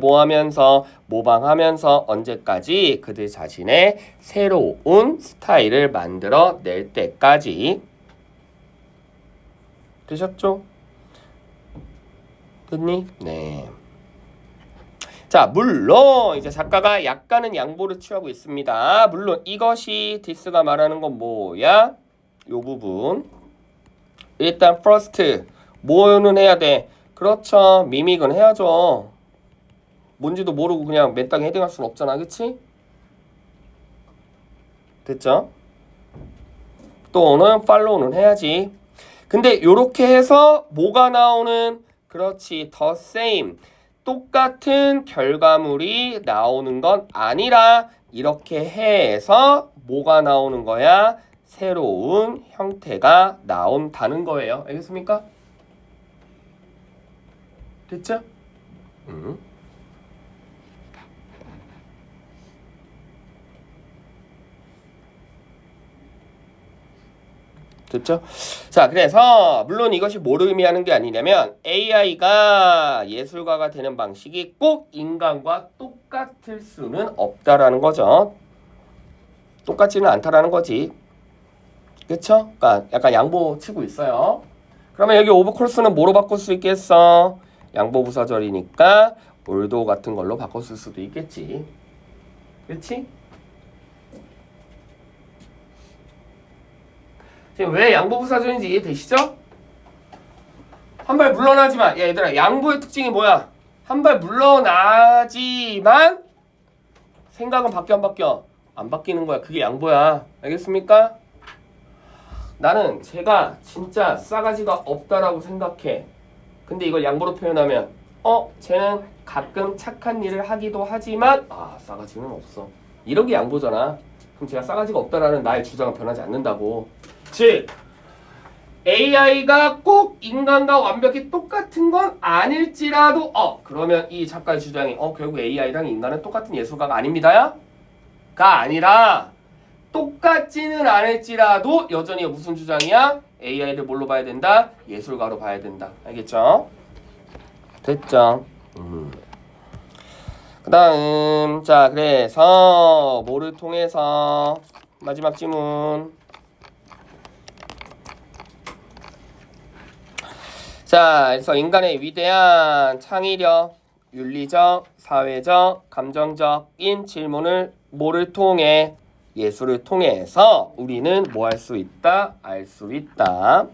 모방하면서 언제까지? 그들 자신의 새로운 스타일을 만들어 낼 때까지. 되셨죠? 됐니? 네. 자, 물론 이제 작가가 약간은 양보를 취하고 있습니다. 물론 이것이 디스가 말하는 건 뭐야? 요 부분. 일단 first 뭐는 해야 돼? 그렇죠. 미믹은 해야죠. 뭔지도 모르고 그냥 맨땅에 헤딩할 수는 없잖아. 그치? 됐죠? 또는 follow는 해야지. 근데 요렇게 해서 뭐가 나오는? 그렇지. the same. 똑같은 결과물이 나오는 건 아니라 이렇게 해서 뭐가 나오는 거야? 새로운 형태가 나온다는 거예요. 알겠습니까? 됐죠? 됐죠? 자, 그래서 물론 이것이 뭐를 의미하는 게 아니냐면 AI가 예술가가 되는 방식이 꼭 인간과 똑같을 수는 없다라는 거죠. 똑같지는 않다라는 거지. 그쵸? 그러니까 약간 양보 치고 있어요. 그러면 여기 오브콜스는 뭐로 바꿀 수 있겠어? 양보부사절이니까 올도 같은 걸로 바꿨을 수도 있겠지. 그치? 지금 왜 양보부사절인지 이해되시죠? 한 발 물러나지만, 야, 얘들아, 양보의 특징이 뭐야? 한 발 물러나지만 생각은 바뀌어 안 바뀌어? 안 바뀌는 거야. 그게 양보야. 알겠습니까? 나는 제가 진짜 싸가지가 없다라고 생각해. 근데 이걸 양보로 표현하면 쟤는 가끔 착한 일을 하기도 하지만 싸가지는 없어. 이런 게 양보잖아. 그럼 제가 싸가지가 없다라는 나의 주장은 변하지 않는다고. 즉 AI가 꼭 인간과 완벽히 똑같은 건 아닐지라도 그러면 이 작가의 주장이 결국 AI랑 인간은 똑같은 예술가가 아닙니다야? 가 아니라 똑같지는 않을지라도 여전히 무슨 주장이야? AI를 뭘로 봐야 된다? 예술가로 봐야 된다. 알겠죠? 됐죠? 그 다음 자 그래서 뭐를 통해서 마지막 지문 자 그래서 인간의 위대한 창의력, 윤리적, 사회적, 감정적인 질문을 뭐를 통해 예술을 통해서 우리는 뭐 할 수 있다? 알 수 있다.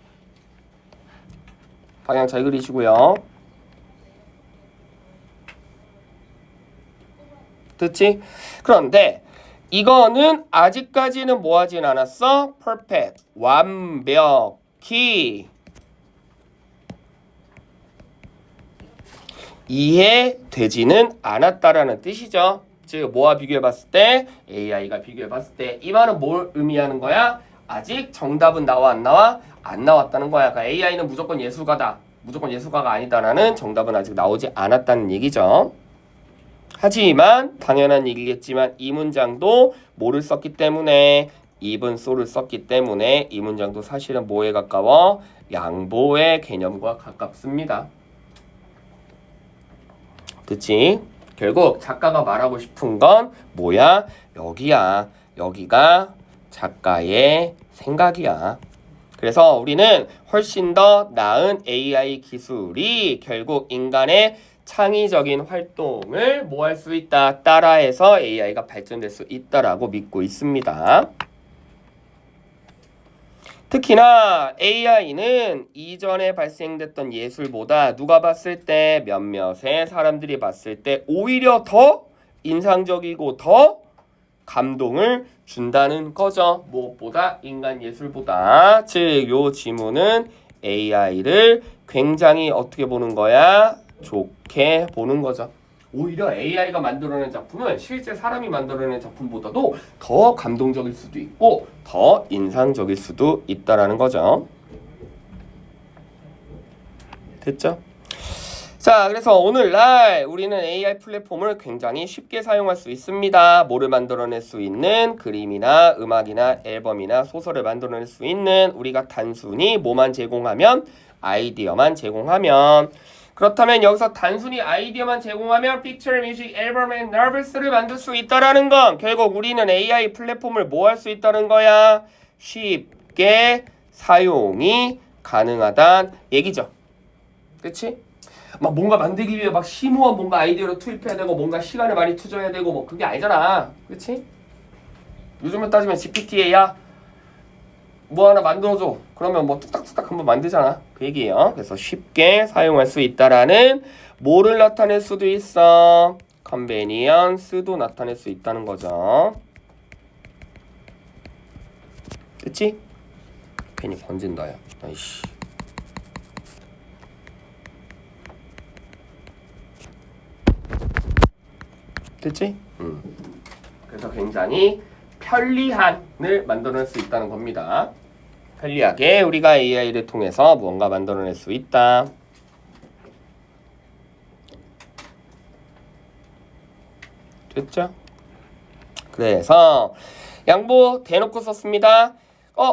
방향 잘 그리시고요. 그렇지? 그런데 이거는 아직까지는 뭐 하진 않았어? perfect, 완벽히 이해되지는 않았다라는 뜻이죠. 즉 뭐와 비교해봤을 때? AI가 비교해봤을 때 이 말은 뭘 의미하는 거야? 아직 정답은 나와 안 나와? 안 나왔다는 거야. 그러니까 AI는 무조건 예술가다. 무조건 예술가가 아니다라는 정답은 아직 나오지 않았다는 얘기죠. 하지만 당연한 얘기겠지만 이 문장도 뭐를 썼기 때문에 even so를 썼기 때문에 이 문장도 사실은 뭐에 가까워? 양보의 개념과 가깝습니다. 그치? 결국 작가가 말하고 싶은 건 뭐야? 여기야. 여기가 작가의 생각이야. 그래서 우리는 훨씬 더 나은 AI 기술이 결국 인간의 창의적인 활동을 뭐 할 수 있다. 따라해서 AI가 발전될 수 있다라고 믿고 있습니다. 특히나 AI는 이전에 발생됐던 예술보다 누가 봤을 때 몇몇의 사람들이 봤을 때 오히려 더 인상적이고 더 감동을 준다는 거죠. 무엇보다 인간 예술보다. 즉, 요 지문은 AI를 굉장히 어떻게 보는 거야? 좋게 보는 거죠. 오히려 AI가 만들어낸 작품은 실제 사람이 만들어낸 작품보다도 더 감동적일 수도 있고 더 인상적일 수도 있다라는 거죠. 됐죠? 자, 그래서 오늘날 우리는 AI 플랫폼을 굉장히 쉽게 사용할 수 있습니다. 뭐를 만들어낼 수 있는 그림이나 음악이나 앨범이나 소설을 만들어낼 수 있는 우리가 단순히 뭐만 제공하면 아이디어만 제공하면 그렇다면 여기서 단순히 아이디어만 제공하면 픽처, 뮤직, 앨범 앤 너비스를 만들 수 있다라는 건 결국 우리는 AI 플랫폼을 뭐 할 수 있다는 거야? 쉽게 사용이 가능하다는 얘기죠. 그치? 막 뭔가 만들기 위해 막 심오한 뭔가 아이디어를 투입해야 되고 뭔가 시간을 많이 투자해야 되고 뭐 그게 아니잖아. 그치? 요즘에 따지면 GPT에 야 뭐 하나 만들어줘. 그러면 뭐 뚝딱뚝딱 한번 만들잖아. 그 얘기예요. 그래서 쉽게 사용할 수 있다라는 뭐를 나타낼 수도 있어. 컨베니언스도 나타낼 수 있다는 거죠. 그치? 괜히 번진다 야. 아이씨. 됐지? 그래서 굉장히 편리한을 만들어낼 수 있다는 겁니다. 편리하게 우리가 AI를 통해서 무언가 만들어낼 수 있다. 됐죠? 그래서 양보 대놓고 썼습니다.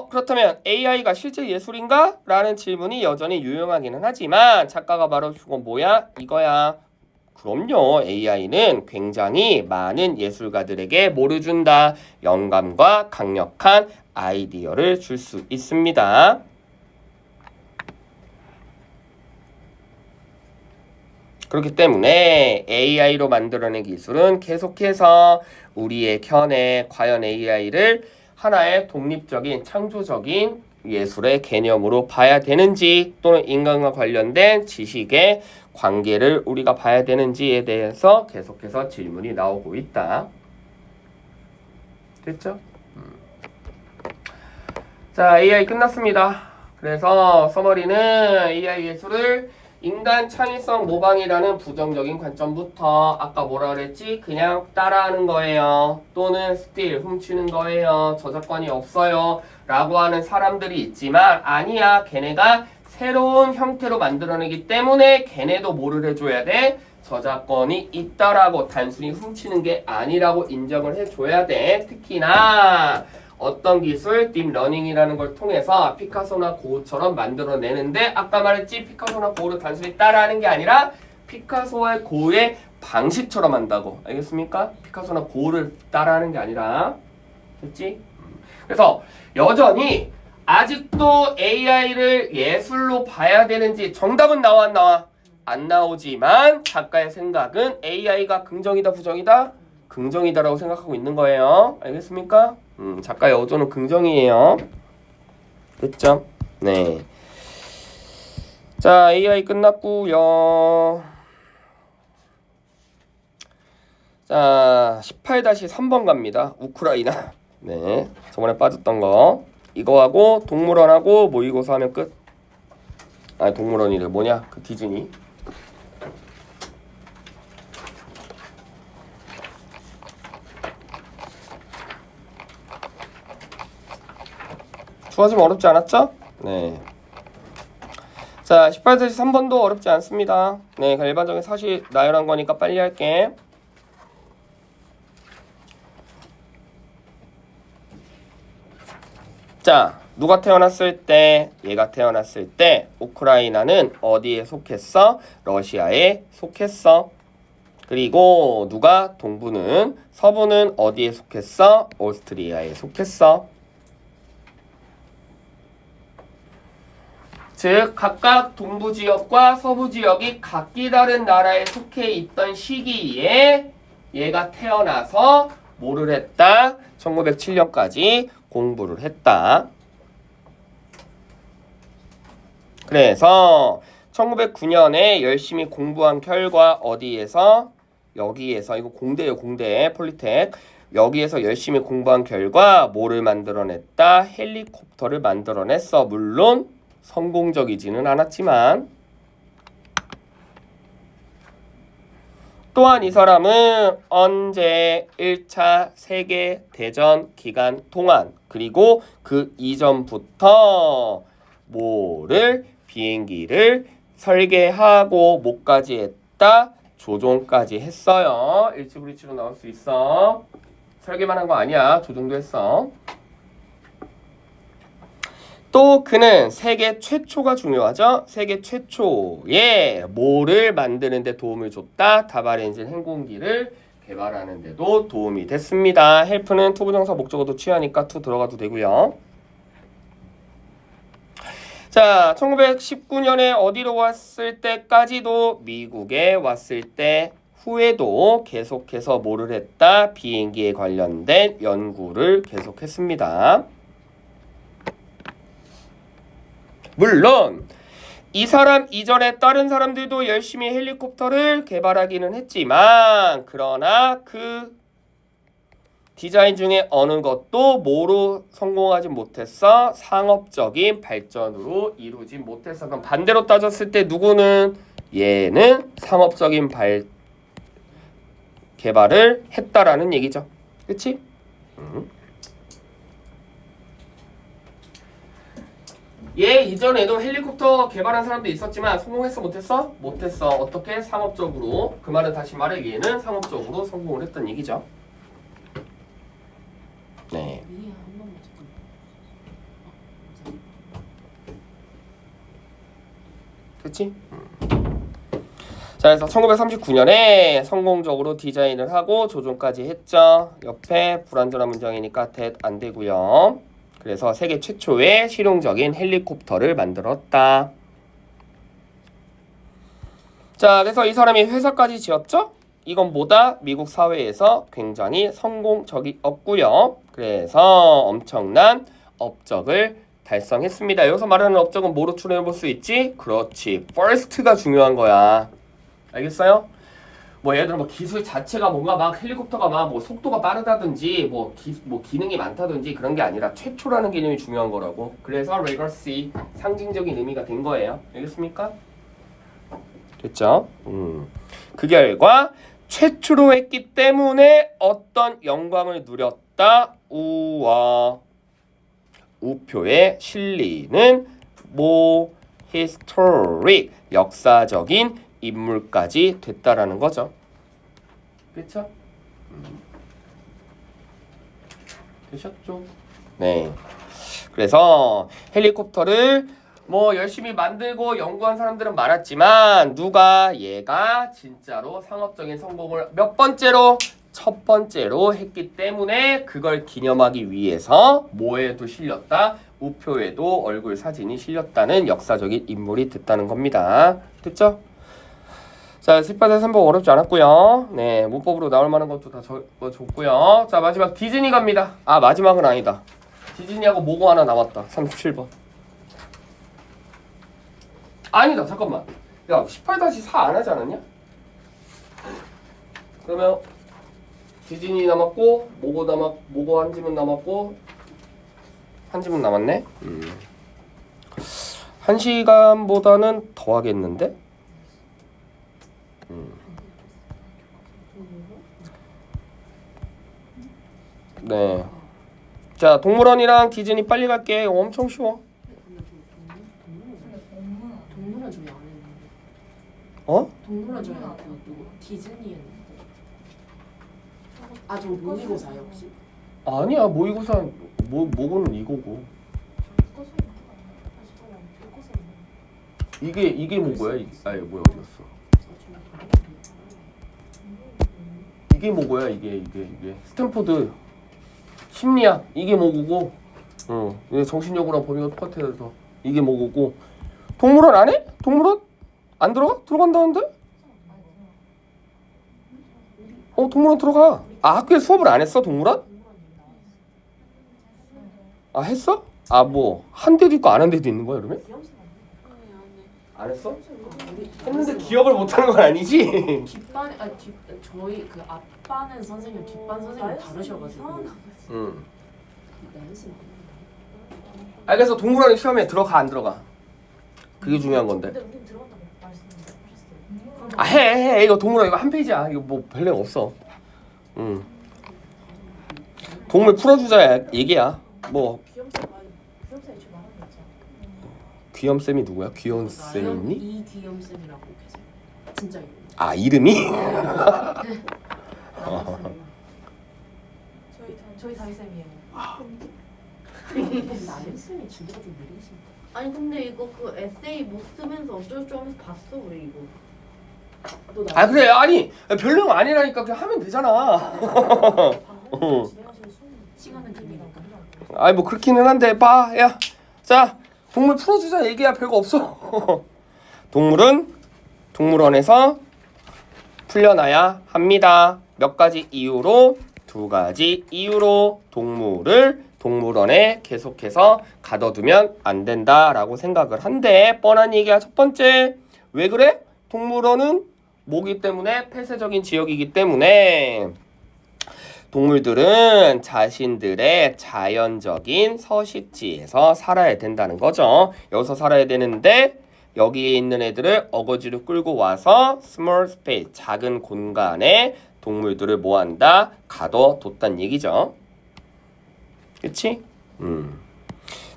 그렇다면 AI가 실제 예술인가? 라는 질문이 여전히 유용하기는 하지만 작가가 바로 이건 뭐야? 이거야. 그럼요. AI는 굉장히 많은 예술가들에게 뭐를 준다? 영감과 강력한 아이디어를 줄 수 있습니다. 그렇기 때문에 AI로 만들어낸 기술은 계속해서 우리의 견해, 과연 AI를 하나의 독립적인 창조적인 예술의 개념으로 봐야 되는지 또는 인간과 관련된 지식의 관계를 우리가 봐야 되는지에 대해서 계속해서 질문이 나오고 있다. 됐죠? 자, AI 끝났습니다. 그래서 서머리는 AI 예술을 인간 창의성 모방이라는 부정적인 관점부터 아까 뭐라 그랬지? 그냥 따라하는 거예요. 또는 스틸, 훔치는 거예요. 저작권이 없어요. 라고 하는 사람들이 있지만 아니야. 걔네가 새로운 형태로 만들어내기 때문에 걔네도 뭐를 해줘야 돼? 저작권이 있다라고 단순히 훔치는 게 아니라고 인정을 해줘야 돼. 특히나 어떤 기술, 딥러닝이라는 걸 통해서 피카소나 고흐처럼 만들어내는데 아까 말했지 피카소나 고흐를 단순히 따라하는 게 아니라 피카소와 고흐의 방식처럼 한다고. 알겠습니까? 피카소나 고흐를 따라하는 게 아니라. 됐지? 그래서 여전히 아직도 AI를 예술로 봐야 되는지 정답은 나와 안 나와? 안 나오지만 작가의 생각은 AI가 긍정이다 부정이다? 긍정이다라고 생각하고 있는 거예요. 알겠습니까? 작가의 어조는 긍정이에요. 됐죠? 네. 자, AI 끝났고요. 자, 18-3번 갑니다. 우크라이나. 네. 저번에 빠졌던 거. 이거하고 동물원하고 모의고사 하면 끝. 아, 동물원이래. 뭐냐? 그 디즈니. 주어지면 어렵지 않았죠? 네. 자, 18-3번도 어렵지 않습니다. 네, 일반적인 사실 나열한 거니까 빨리 할게. 자, 누가 태어났을 때, 얘가 태어났을 때 우크라이나는 어디에 속했어? 러시아에 속했어. 그리고 누가 동부는 서부는 어디에 속했어? 오스트리아에 속했어. 즉 각각 동부 지역과 서부 지역이 각기 다른 나라에 속해 있던 시기에 얘가 태어나서 뭐를 했다? 1907년까지 공부를 했다. 그래서 1909년에 열심히 공부한 결과 어디에서? 여기에서 이거 공대예요. 공대 폴리텍. 여기에서 열심히 공부한 결과 뭐를 만들어냈다? 헬리콥터를 만들어냈어. 물론 성공적이지는 않았지만 또한 이 사람은 언제 1차 세계대전 기간 동안 그리고 그 이전부터 뭐를 비행기를 설계하고 뭐까지 했다? 조종까지 했어요. 일치불이치로 나올 수 있어. 설계만 한 거 아니야. 조종도 했어. 또 그는 세계 최초가 중요하죠. 세계 최초에 뭐를 만드는 데 도움을 줬다. 다발 엔진 항공기를 개발하는 데도 도움이 됐습니다. 헬프는 투부정사 목적어도 취하니까 투 들어가도 되고요. 자, 1919년에 어디로 왔을 때까지도 미국에 왔을 때 후에도 계속해서 뭐를 했다? 비행기에 관련된 연구를 계속했습니다. 물론 이 사람 이전에 다른 사람들도 열심히 헬리콥터를 개발하기는 했지만 그러나 그 디자인 중에 어느 것도 뭐로 성공하지 못했어? 상업적인 발전으로 이루지 못했어. 그럼 반대로 따졌을 때 누구는? 얘는 상업적인 개발을 했다라는 얘기죠. 그치? 얘 이전에도 헬리콥터 개발한 사람도 있었지만 성공했어 못했어? 못했어. 어떻게? 상업적으로. 그 말은 다시 말해 얘는 상업적으로 성공을 했던 얘기죠. 네. 됐지? 자, 그래서 1939년에 성공적으로 디자인을 하고 조종까지 했죠. 옆에 불완전한 문장이니까 that 안 되고요. 그래서 세계 최초의 실용적인 헬리콥터를 만들었다. 자, 그래서 이 사람이 회사까지 지었죠? 이건 뭐다? 미국 사회에서 굉장히 성공적이었고요. 그래서 엄청난 업적을 달성했습니다. 여기서 말하는 업적은 뭐로 추론해 볼 수 있지? 그렇지. first가 중요한 거야. 알겠어요? 뭐 예를 들어 뭐 기술 자체가 뭔가 막 헬리콥터가 막 뭐 속도가 빠르다든지 뭐 기능이 많다든지 그런 게 아니라 최초라는 개념이 중요한 거라고. 그래서 레거시 상징적인 의미가 된 거예요. 알겠습니까? 됐죠? 그 결과 최초로 했기 때문에 어떤 영광을 누렸다. 우와. 우표에 실리는 historic 역사적인 인물까지 됐다라는 거죠. 그렇죠? 되셨죠? 네. 그래서 헬리콥터를 뭐 열심히 만들고 연구한 사람들은 많았지만 얘가 진짜로 상업적인 성공을 몇 번째로? 첫 번째로 했기 때문에 그걸 기념하기 위해서 뭐에도 실렸다? 우표에도 얼굴 사진이 실렸다는 역사적인 인물이 됐다는 겁니다. 됐죠? 자, 18대 3번 어렵지 않았고요. 네, 문법으로 나올 만한 것도 다 적고요. 자, 마지막 디즈니 갑니다. 아, 마지막은 아니다. 디즈니하고 뭐고 하나 남았다. 37번. 아니다, 잠깐만. 야, 18-4 안 하지 않았냐? 그러면 디즈니 남았고 뭐고 한 지문 남았고 한 지문 남았네. 1시간보다는 더 하겠는데? 네. 자, 동물원이랑 디즈니 빨리 갈게. 엄청 쉬워. 동물원 중에 안 했는데. 어? 동물원 중에 안 했고 디즈니였는데. 아, 저 모의고사요 혹시? 아니야, 모의고사 뭐고는 이거고. 이게 뭐고야? 아니 뭐야 어디였어? 이게 뭐고야? 이게 스탠포드 심리학 이게 뭐고? 이게 정신여고랑 범위가 똑같아서 이게 뭐고? 동물원 안 해? 동물원 안 들어가? 들어간다는데? 동물원 들어가. 아, 학교에 수업을 안 했어 동물원? 아, 했어? 아, 뭐 한 데도 있고 안 한 데도 있는 거야 그러면? 안 했어? 했는데 기억을 못하는 건 아니지? 뒷반 저희 그 앞반은 선생님 뒷반 선생님 다르셔가지고. 아, 그래서 동물원 시험에 들어가 안 들어가? 그게 중요한 건데. 근데 우린 들어간다고 말씀하셨어요. 아, 해. 이거 동물원 이거 한 페이지야. 이거 뭐 별 내용 없어. 동물 풀어주자 얘기야. 뭐 귀염쌤 애초에 말한 거 있잖아. 귀염 쌤이 누구야? 귀여운 쌤 있니? 이귀염 쌤이라고 계세요. 진짜 이름. 아, 이름이? 저희 다희쌤이에요. 나연 쌤이 진짜 좀 느리신데. 아니 근데 이거 그 에세이 못 쓰면서 어쩔 줄 알면서 봤어 우리 이거. 아, 그래. 아니 별 내용 아니라니까 그냥 하면 되잖아. 시간은 금이니까. 아이 뭐 그렇기는 한데 봐. 야, 자, 동물 풀어주자 얘기야. 별거 없어. 동물은 동물원에서 풀려나야 합니다. 몇 가지 이유로? 2가지 이유로 동물을 동물원에 계속해서 가둬두면 안 된다라고 생각을 한대. 뻔한 얘기야. 첫 번째, 왜 그래? 동물원은 뭐기 때문에? 폐쇄적인 지역이기 때문에 동물들은 자신들의 자연적인 서식지에서 살아야 된다는 거죠. 여기서 살아야 되는데 여기에 있는 애들을 어거지로 끌고 와서 small space, 작은 공간에 동물들을 뭐한다? 가둬뒀단 얘기죠. 그치?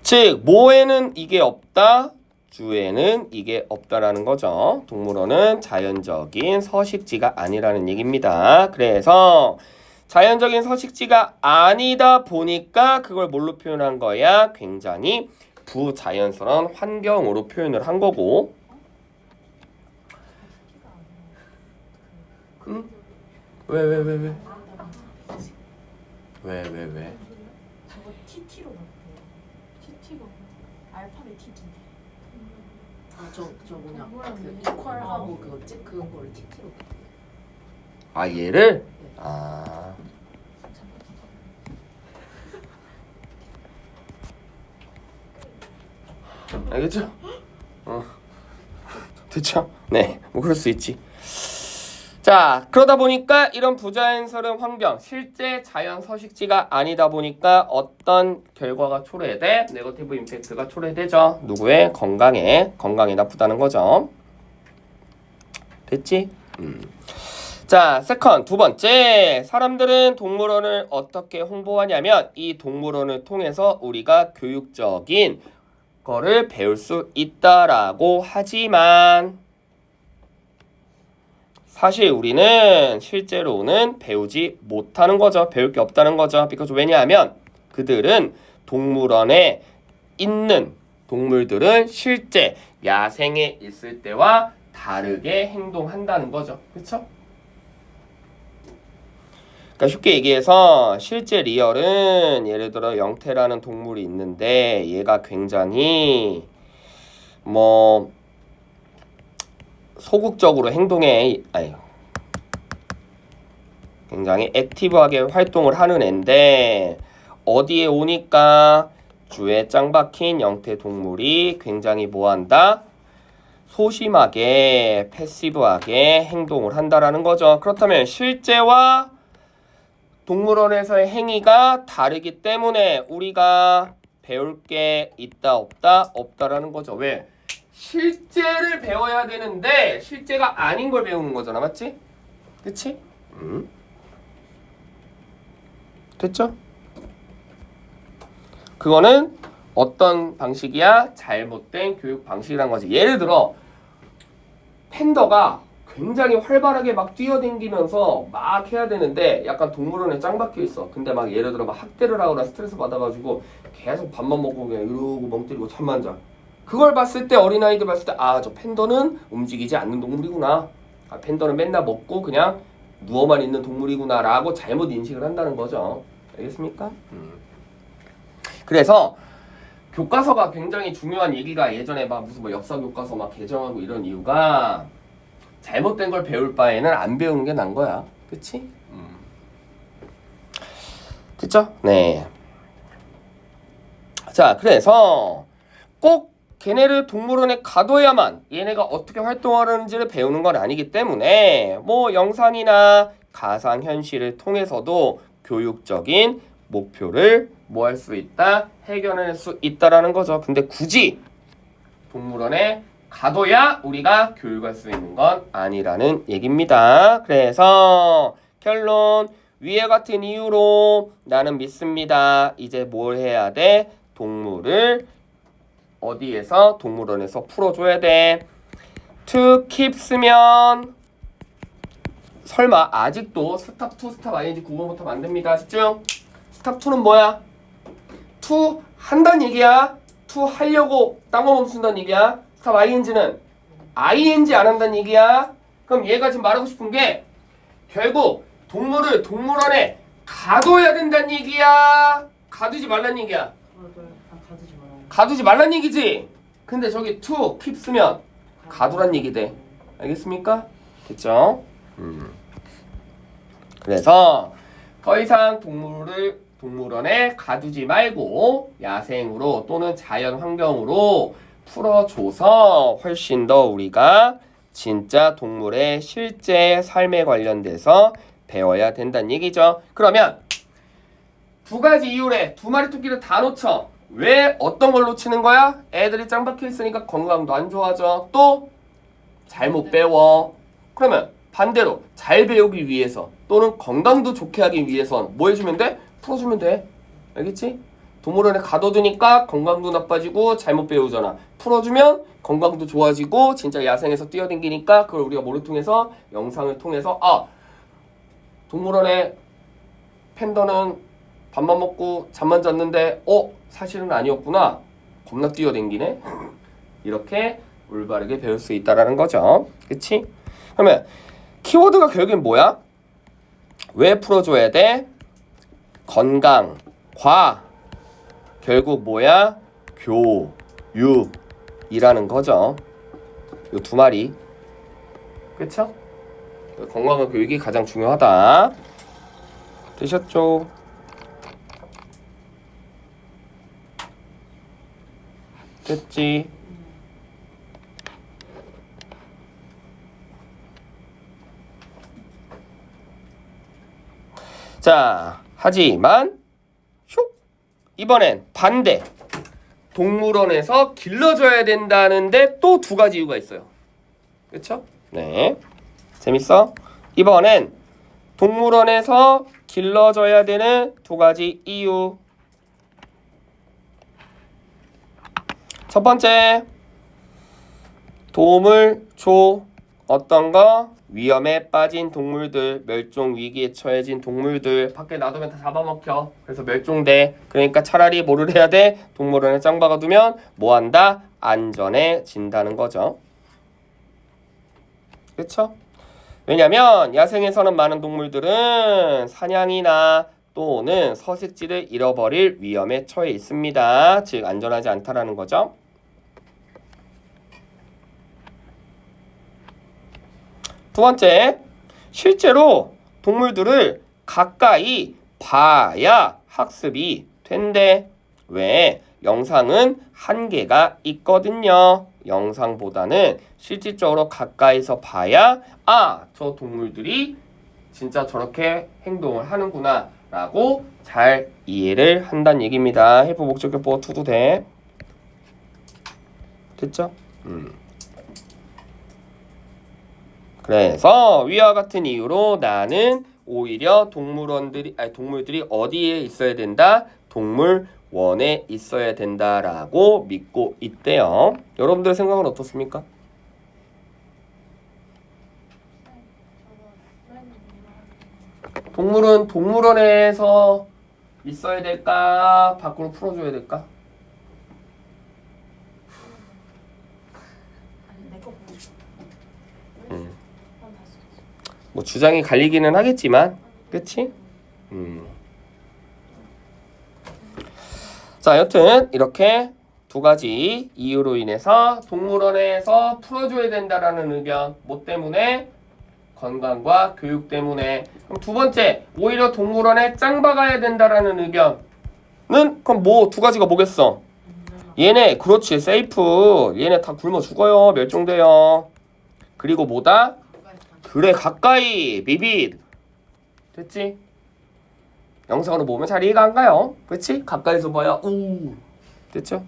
즉 모에는 이게 없다, 주에는 이게 없다라는 거죠. 동물원은 자연적인 서식지가 아니라는 얘기입니다. 그래서 자연적인 서식지가 아니다 보니까 그걸 뭘로 표현한 거야? 굉장히 부자연스러운 환경으로 표현을 한 거고. 응? 왜? 왜? 저거 TT로 났대요. TT가 알파벳 TT. 저 뭐냐 그 이퀄하고 그거 찍 그런 거를 TT로. 아 얘를? 아 알겠죠? 됐죠? 네, 뭐 그럴 수 있지. 자, 그러다 보니까 이런 부자연스러운 환경, 실제 자연 서식지가 아니다 보니까 어떤 결과가 초래돼? 네거티브 임팩트가 초래되죠. 누구의? 건강에 나쁘다는 거죠. 됐지? 자, 세컨 두 번째, 사람들은 동물원을 어떻게 홍보하냐면 이 동물원을 통해서 우리가 교육적인 거를 배울 수 있다라고 하지만 사실 우리는 실제로는 배우지 못하는 거죠. 배울 게 없다는 거죠. because 왜냐하면 그들은 동물원에 있는 동물들은 실제 야생에 있을 때와 다르게 행동한다는 거죠. 그렇죠? 그러니까 쉽게 얘기해서 실제 리얼은 예를 들어 영태라는 동물이 있는데 얘가 굉장히 뭐 소극적으로 행동해 굉장히 액티브하게 활동을 하는 애인데 어디에 오니까 주에 짱 박힌 영태 동물이 굉장히 뭐한다? 소심하게 패시브하게 행동을 한다라는 거죠. 그렇다면 실제와 동물원에서의 행위가 다르기 때문에 우리가 배울 게 있다 없다? 없다라는 거죠. 왜? 실제를 배워야 되는데 실제가 아닌 걸 배우는 거잖아. 맞지? 그치? 됐죠? 그거는 어떤 방식이야? 잘못된 교육 방식이라는 거지. 예를 들어 팬더가 굉장히 활발하게 막 뛰어댕기면서 막 해야 되는데 약간 동물원에 짱 박혀 있어. 근데 막 예를 들어 막 학대를 하거나 스트레스 받아가지고 계속 밥만 먹고 그냥 이러고 멍 때리고 잠만 자. 그걸 봤을 때 어린아이들 봤을 때 아, 저 팬더는 움직이지 않는 동물이구나. 아, 팬더는 맨날 먹고 그냥 누워만 있는 동물이구나 라고 잘못 인식을 한다는 거죠. 알겠습니까? 그래서 교과서가 굉장히 중요한 얘기가 예전에 막 무슨 뭐 역사 교과서 막 개정하고 이런 이유가 잘못된 걸 배울 바에는 안 배우는 게 난 거야. 그치? 됐죠? 네. 자, 그래서 꼭 걔네를 동물원에 가둬야만 얘네가 어떻게 활동하는지를 배우는 건 아니기 때문에 뭐 영상이나 가상현실을 통해서도 교육적인 목표를 뭐 할 수 있다? 해결할 수 있다라는 거죠. 근데 굳이 동물원에 가둬야 우리가 교육할 수 있는 건 아니라는 얘기입니다. 그래서 결론 위와 같은 이유로 나는 믿습니다. 이제 뭘 해야 돼? 동물을 어디에서? 동물원에서 풀어줘야 돼. to keep 쓰면 설마 아직도 스탑 2, 스탑 ing 9번부터 만듭니다. 집중. 스탑 2는 뭐야? to 한다는 얘기야. to 하려고 딴거 멈춘다는 얘기야. 스탑 ing는 ing 안 한다는 얘기야. 그럼 얘가 지금 말하고 싶은 게 결국 동물을 동물원에 가둬야 된다는 얘기야. 가두지 말라는 얘기야. 가두지 말아요. 가두지 말란 얘기지. 근데 저기 to keep 쓰면 가두란 얘기 돼. 알겠습니까? 됐죠? 그래서 더 이상 동물을 동물원에 가두지 말고 야생으로 또는 자연 환경으로 풀어줘서 훨씬 더 우리가 진짜 동물의 실제 삶에 관련돼서 배워야 된다는 얘기죠. 그러면 두 가지 이유래. 두 마리 토끼를 다 놓쳐. 왜 어떤 걸 놓치는 거야? 애들이 짱 박혀 있으니까 건강도 안 좋아져. 또 잘못 배워. 그러면 반대로 잘 배우기 위해서 또는 건강도 좋게 하기 위해선 뭐 해주면 돼? 풀어주면 돼. 알겠지? 동물원에 가둬두니까 건강도 나빠지고 잘못 배우잖아. 풀어주면 건강도 좋아지고 진짜 야생에서 뛰어댕기니까 그걸 우리가 뭐를 통해서? 영상을 통해서 아! 동물원에 팬더는 밥만 먹고 잠만 잤는데 사실은 아니었구나. 겁나 뛰어댕기네. 이렇게 올바르게 배울 수 있다라는 거죠. 그치? 그러면 키워드가 결국엔 뭐야? 왜 풀어줘야 돼? 건강, 과, 결국 뭐야? 교육이라는 거죠. 요 두 마리. 그쵸? 건강과 교육이 가장 중요하다. 되셨죠? 됐지? 자, 하지만 슉! 이번엔 반대. 동물원에서 길러줘야 된다는데 또 두 가지 이유가 있어요. 그쵸? 네. 재밌어? 이번엔 동물원에서 길러줘야 되는 두 가지 이유. 첫 번째, 도움을 줘. 어떤 거? 위험에 빠진 동물들, 멸종 위기에 처해진 동물들 밖에 놔두면 다 잡아먹혀. 그래서 멸종돼. 그러니까 차라리 뭐를 해야 돼? 동물원에 짱 박아두면 뭐한다? 안전해진다는 거죠. 그쵸? 왜냐면 야생에서는 많은 동물들은 사냥이나 또는 서식지를 잃어버릴 위험에 처해 있습니다. 즉 안전하지 않다라는 거죠. 두 번째, 실제로 동물들을 가까이 봐야 학습이 된대. 왜? 영상은 한계가 있거든요. 영상보다는 실질적으로 가까이서 봐야 저 동물들이 진짜 저렇게 행동을 하는구나 라고 잘 이해를 한다는 얘기입니다. 헬프 목적격보가 투도 돼. 됐죠? 그래서 위와 같은 이유로 나는 오히려 동물들이 어디에 있어야 된다? 동물원에 있어야 된다라고 믿고 있대요. 여러분들의 생각은 어떻습니까? 동물은 동물원에서 있어야 될까? 밖으로 풀어줘야 될까? 내거 보고 싶어. 뭐 주장이 갈리기는 하겠지만, 그치? 자, 여튼 이렇게 두 가지 이유로 인해서 동물원에서 풀어줘야 된다라는 의견. 뭐 때문에? 건강과 교육 때문에. 그럼 두 번째, 오히려 동물원에 짱 박아야 된다라는 의견은 그럼 뭐 두 가지가 뭐겠어? 얘네, 그렇지, 세이프. 얘네 다 굶어 죽어요. 멸종돼요. 그리고 뭐다? 그래, 가까이. 비빗. 됐지? 영상으로 보면 잘 이해가 안 가요. 그렇지? 가까이서 봐야 우. 됐죠?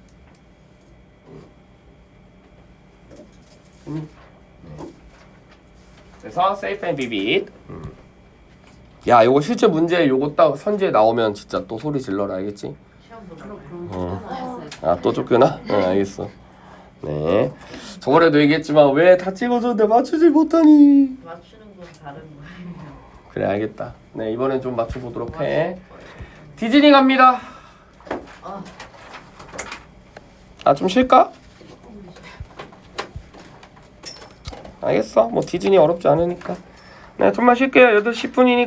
그래서 safe and vivid. 야, 요거 실제 문제 요거 딱 선지에 나오면 진짜 또 소리 질러라, 알겠지? 시험 보자. 또 쫓겨나? 알겠어. 네. 저번에도 얘기했지만 왜 다 찍어줬는데 맞추지 못하니? 맞추는 건 다른 거예요. 그래, 알겠다. 네, 이번엔 좀 맞춰보도록 해. 디즈니 갑니다. 좀 쉴까? 알겠어. 뭐 디즈니 어렵지 않으니까. 네, 좀만 쉴게요. 8시 10분이니까.